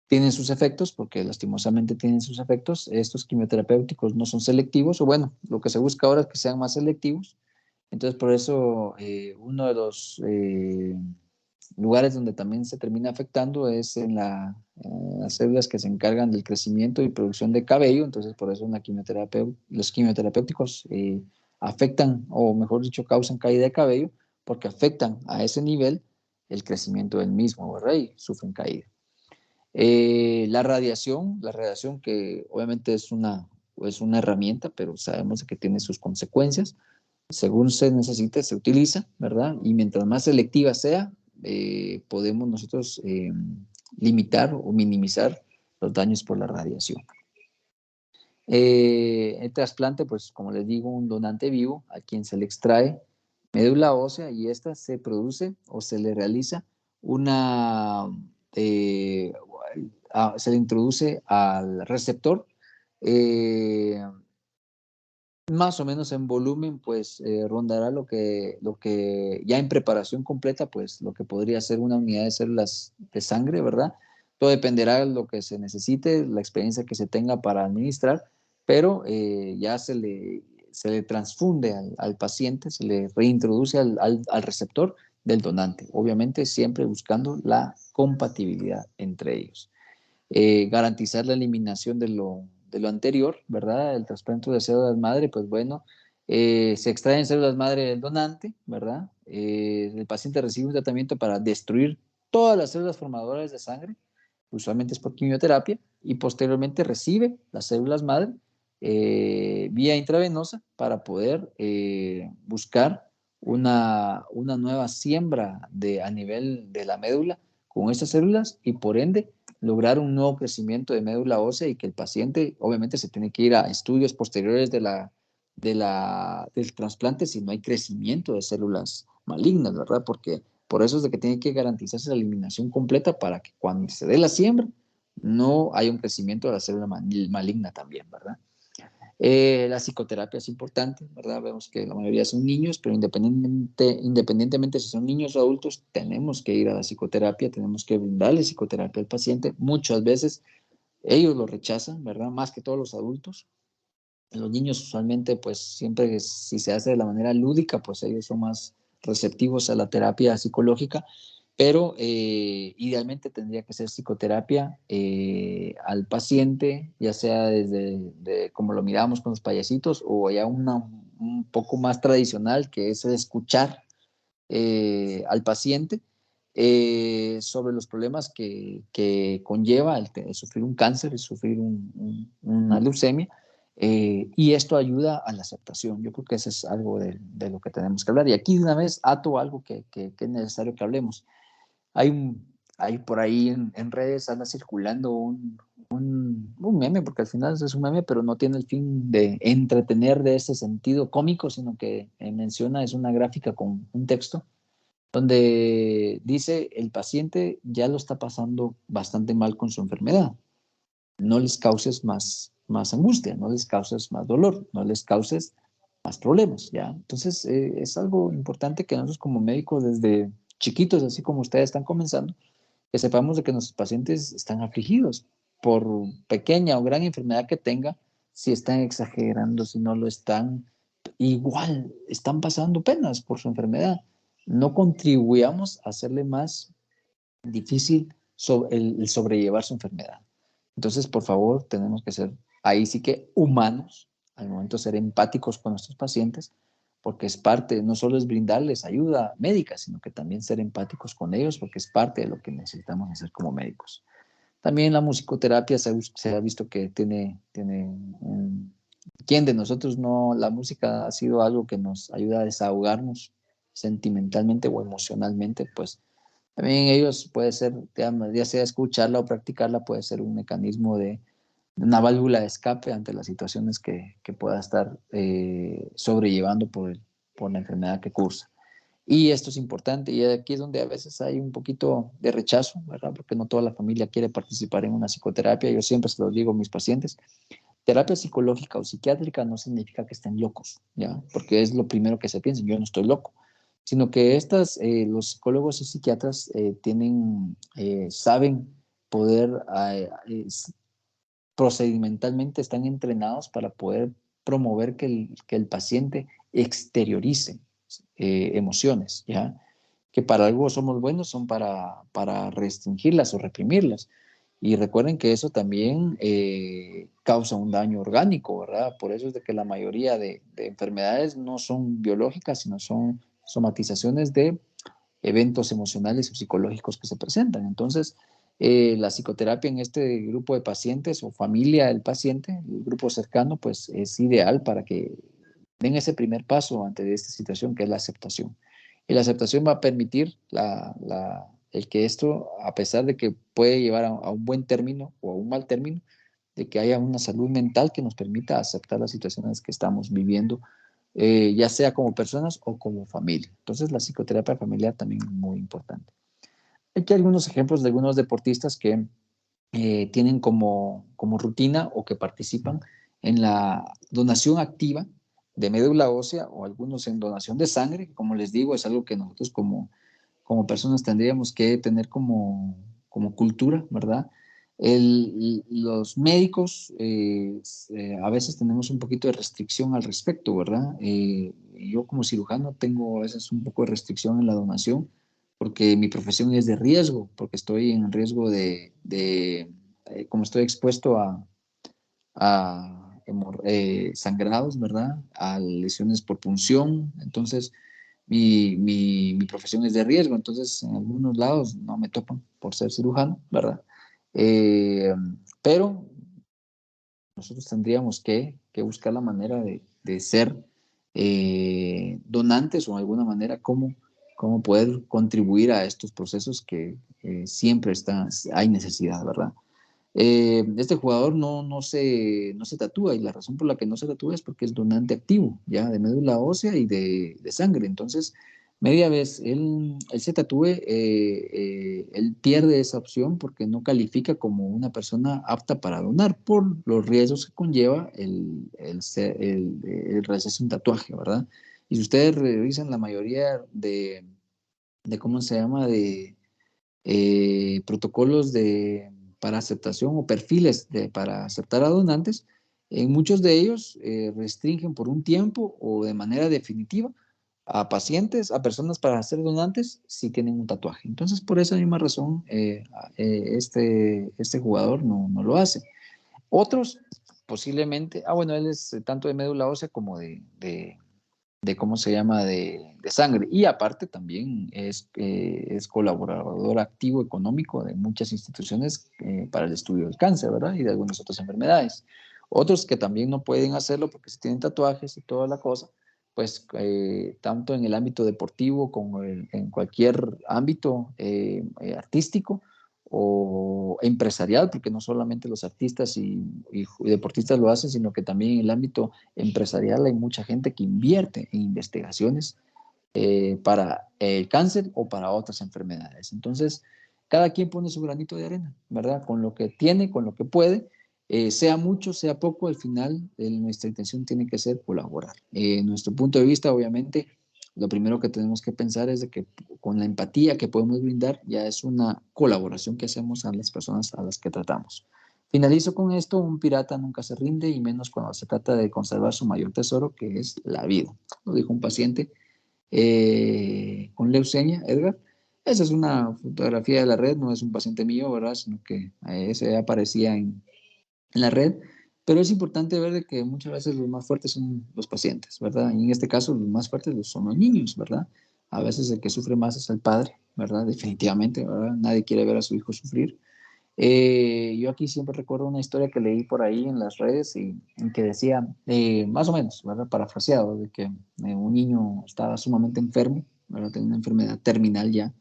Tienen sus efectos, porque lastimosamente tienen sus efectos. Estos quimioterapéuticos no son selectivos, o bueno, lo que se busca ahora es que sean más selectivos. Entonces, por eso, uno de los lugares donde también se termina afectando es en las células que se encargan del crecimiento y producción de cabello. Entonces, por eso los quimioterapéuticos afectan, o mejor dicho, causan caída de cabello, porque afectan a ese nivel el crecimiento del mismo, ¿verdad? Y sufren caída. La radiación que obviamente es una herramienta, pero sabemos que tiene sus consecuencias. Según se necesite, se utiliza, ¿verdad? Y mientras más selectiva sea, podemos nosotros limitar o minimizar los daños por la radiación. El trasplante, pues como les digo, un donante vivo a quien se le extrae médula ósea y esta se produce o se le realiza una, eh, se le introduce al receptor, eh, más o menos en volumen, pues rondará lo que ya en preparación completa, pues lo que podría ser una unidad de células de sangre, ¿verdad? Todo dependerá de lo que se necesite, la experiencia que se tenga para administrar, pero ya se le transfunde al paciente, se le reintroduce al receptor del donante, obviamente siempre buscando la compatibilidad entre ellos. Garantizar la eliminación de lo anterior, ¿verdad? El trasplante de células madre, pues bueno, se extraen células madre del donante, ¿verdad? El paciente recibe un tratamiento para destruir todas las células formadoras de sangre, usualmente es por quimioterapia, y posteriormente recibe las células madre vía intravenosa para poder buscar una nueva siembra a nivel de la médula con estas células y por ende lograr un nuevo crecimiento de médula ósea y que el paciente obviamente se tiene que ir a estudios posteriores del trasplante si no hay crecimiento de células malignas, ¿verdad? Porque por eso es de que tiene que garantizarse la eliminación completa para que cuando se dé la siembra no haya un crecimiento de la célula maligna también, ¿verdad? La psicoterapia es importante, ¿verdad? Vemos que la mayoría son niños, pero independientemente si son niños o adultos, tenemos que ir a la psicoterapia, tenemos que brindarle psicoterapia al paciente. Muchas veces ellos lo rechazan, ¿verdad? Más que todos los adultos. Los niños usualmente, pues siempre si se hace de la manera lúdica, pues ellos son más receptivos a la terapia psicológica, pero idealmente tendría que ser psicoterapia al paciente, ya sea como lo miramos con los payasitos, o ya un poco más tradicional, que es escuchar al paciente sobre los problemas que conlleva el sufrir un cáncer, el sufrir una leucemia, y esto ayuda a la aceptación. Yo creo que eso es algo de lo que tenemos que hablar. Y aquí de una vez ato algo que es necesario que hablemos. Hay por ahí en redes anda circulando un meme, porque al final es un meme, pero no tiene el fin de entretener de ese sentido cómico, sino que menciona, es una gráfica con un texto donde dice el paciente ya lo está pasando bastante mal con su enfermedad. No les causes más angustia, no les causes más dolor, no les causes más problemas, ¿ya? Entonces, es algo importante que nosotros como médicos desde chiquitos, así como ustedes están comenzando, que sepamos de que nuestros pacientes están afligidos por pequeña o gran enfermedad que tenga, si están exagerando, si no lo están, igual están pasando penas por su enfermedad. No contribuyamos a hacerle más difícil el sobrellevar su enfermedad. Entonces, por favor, tenemos que ser ahí sí que humanos, al momento de ser empáticos con nuestros pacientes, porque es parte, no solo es brindarles ayuda médica, sino que también ser empáticos con ellos, porque es parte de lo que necesitamos hacer como médicos. También la musicoterapia se ha visto que ¿quién de nosotros no? La música ha sido algo que nos ayuda a desahogarnos sentimentalmente o emocionalmente, pues también ellos puede ser, ya sea escucharla o practicarla, puede ser un mecanismo de una válvula de escape ante las situaciones que pueda estar sobrellevando por la enfermedad que cursa. Y esto es importante, y aquí es donde a veces hay un poquito de rechazo, ¿verdad? Porque no toda la familia quiere participar en una psicoterapia. Yo siempre se lo digo a mis pacientes, terapia psicológica o psiquiátrica no significa que estén locos, ¿ya? Porque es lo primero que se piensa, yo no estoy loco, sino que los psicólogos y psiquiatras saben poder, procedimentalmente están entrenados para poder promover que el paciente exteriorice emociones, ¿ya? Que para algo somos buenos son para restringirlas o reprimirlas. Y recuerden que eso también causa un daño orgánico, ¿verdad? Por eso es de que la mayoría de enfermedades no son biológicas, sino son somatizaciones de eventos emocionales o psicológicos que se presentan. Entonces, la psicoterapia en este grupo de pacientes o familia del paciente, el grupo cercano, pues es ideal para que den ese primer paso ante esta situación que es la aceptación. Y la aceptación va a permitir el que esto, a pesar de que puede llevar a un buen término o a un mal término, de que haya una salud mental que nos permita aceptar las situaciones que estamos viviendo, ya sea como personas o como familia. Entonces, la psicoterapia familiar también es muy importante. Aquí hay algunos ejemplos de algunos deportistas que tienen como rutina o que participan en la donación activa de médula ósea o algunos en donación de sangre. Como les digo, es algo que nosotros como personas tendríamos que tener como cultura, ¿verdad? Los médicos a veces tenemos un poquito de restricción al respecto, ¿verdad? Yo como cirujano tengo a veces un poco de restricción en la donación porque mi profesión es de riesgo, porque estoy en riesgo como estoy expuesto a sangrados, ¿verdad? A lesiones por punción, entonces mi profesión es de riesgo, entonces en algunos lados no me topan por ser cirujano, ¿verdad? Eh, pero nosotros tendríamos que buscar la manera de ser donantes o de alguna manera cómo poder contribuir a estos procesos que siempre hay necesidad, ¿verdad? Este jugador no se tatúa y la razón por la que no se tatúa es porque es donante activo, ya, de médula ósea y de sangre. Entonces, media vez él se tatúe, él pierde esa opción porque no califica como una persona apta para donar por los riesgos que conlleva el realizarse un tatuaje, ¿verdad? Y si ustedes revisan la mayoría de ¿cómo se llama? Protocolos para aceptación o perfiles para aceptar a donantes, en muchos de ellos restringen por un tiempo o de manera definitiva a pacientes, a personas para ser donantes si tienen un tatuaje. Entonces, por esa misma razón, este jugador no lo hace. Otros, posiblemente, bueno, él es tanto de médula ósea como de ¿cómo se llama?, de sangre. Y aparte también es colaborador activo económico de muchas instituciones para el estudio del cáncer, ¿verdad? Y de algunas otras enfermedades. Otros que también no pueden hacerlo porque si tienen tatuajes y toda la cosa, pues tanto en el ámbito deportivo como en cualquier ámbito artístico o empresarial, porque no solamente los artistas y deportistas lo hacen, sino que también en el ámbito empresarial hay mucha gente que invierte en investigaciones para el cáncer o para otras enfermedades. Entonces, cada quien pone su granito de arena, ¿verdad? Con lo que tiene, con lo que puede, sea mucho, sea poco, al final nuestra intención tiene que ser colaborar. Nuestro punto de vista, obviamente, lo primero que tenemos que pensar es de que con la empatía que podemos brindar ya es una colaboración que hacemos a las personas a las que tratamos. Finalizo con esto: un pirata nunca se rinde, y menos cuando se trata de conservar su mayor tesoro, que es la vida. Lo dijo un paciente con leucemia, Edgar. Esa es una fotografía de la red, no es un paciente mío, ¿verdad? Sino que ese aparecía en la red. Pero es importante ver de que muchas veces los más fuertes son los pacientes, ¿verdad? Y en este caso los más fuertes son los niños, ¿verdad? A veces el que sufre más es el padre, ¿verdad? Definitivamente, ¿verdad? Nadie quiere ver a su hijo sufrir. Yo aquí siempre recuerdo una historia que leí por ahí en las redes y que decía, más o menos, ¿verdad? Parafraseado, de que un niño estaba sumamente enfermo, ¿verdad? Tenía una enfermedad terminal ya,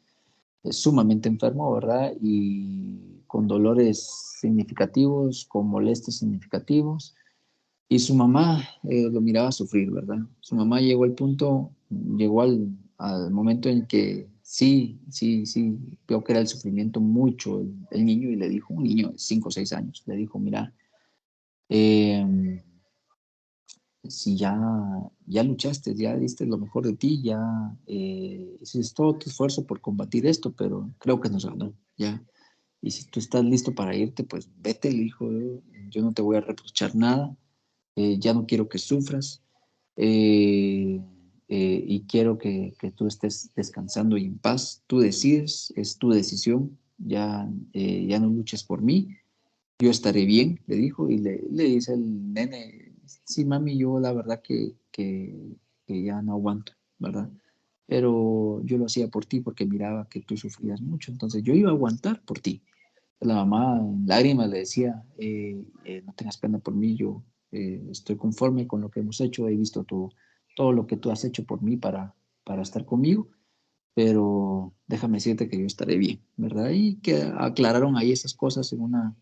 sumamente enfermo, ¿verdad? Y con dolores significativos, con molestias significativos. Y su mamá lo miraba sufrir, ¿verdad? Su mamá llegó al punto llegó al momento en que sí, vio que era el sufrimiento mucho el niño y le dijo, un niño de 5 o 6 años, le dijo, mira, eh, si ya luchaste, ya diste lo mejor de ti, ya hiciste todo tu esfuerzo por combatir esto, pero creo que nos ganó, ya. Y si tú estás listo para irte, pues vete, le dijo, yo no te voy a reprochar nada, ya no quiero que sufras, eh, y quiero que tú estés descansando y en paz. Tú decides, es tu decisión, ya no luches por mí, yo estaré bien, le dijo, y le dice el nene, sí, mami, yo la verdad que ya no aguanto, ¿verdad? Pero yo lo hacía por ti porque miraba que tú sufrías mucho, entonces yo iba a aguantar por ti. La mamá en lágrimas le decía, no tengas pena por mí, yo estoy conforme con lo que hemos hecho, he visto todo lo que tú has hecho por mí para estar conmigo, pero déjame decirte que yo estaré bien, ¿verdad? Y que aclararon ahí esas cosas en una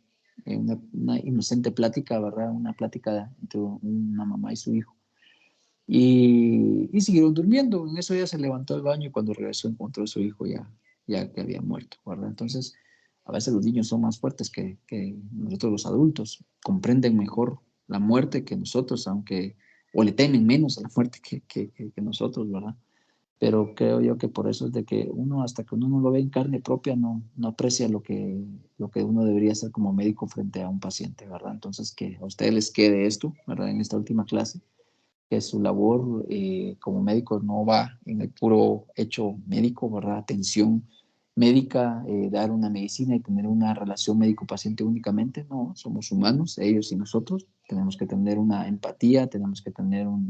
inocente plática, ¿verdad? Una plática entre una mamá y su hijo. Y siguieron durmiendo. En eso ella se levantó del baño y cuando regresó encontró a su hijo ya que había muerto, ¿verdad? Entonces, a veces los niños son más fuertes que nosotros los adultos, comprenden mejor la muerte que nosotros, aunque, o le temen menos a la muerte que nosotros, ¿verdad? Pero creo yo que por eso es de que uno, hasta que uno no lo ve en carne propia, no aprecia lo que uno debería hacer como médico frente a un paciente, ¿verdad? Entonces, que a ustedes les quede esto, ¿verdad? En esta última clase, que su labor como médico no va en el puro hecho médico, ¿verdad? Atención médica, dar una medicina y tener una relación médico-paciente únicamente, no, somos humanos, ellos y nosotros, tenemos que tener una empatía, tenemos que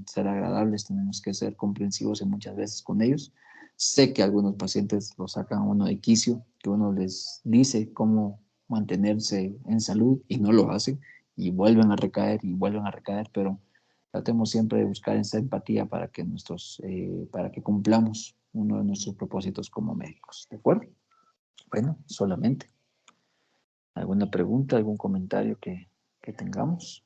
ser agradables, tenemos que ser comprensivos en muchas veces con ellos. Sé que algunos pacientes lo sacan a uno de quicio, que uno les dice cómo mantenerse en salud y no lo hacen y vuelven a recaer y vuelven a recaer, pero tratemos siempre de buscar esa empatía para que cumplamos uno de nuestros propósitos como médicos. ¿De acuerdo? Bueno, solamente. ¿Alguna pregunta, algún comentario que tengamos?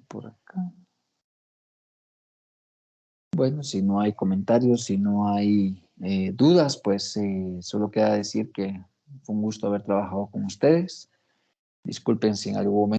Por acá. Bueno, si no hay comentarios, si no hay dudas, pues solo queda decir que fue un gusto haber trabajado con ustedes. Disculpen si en algún momento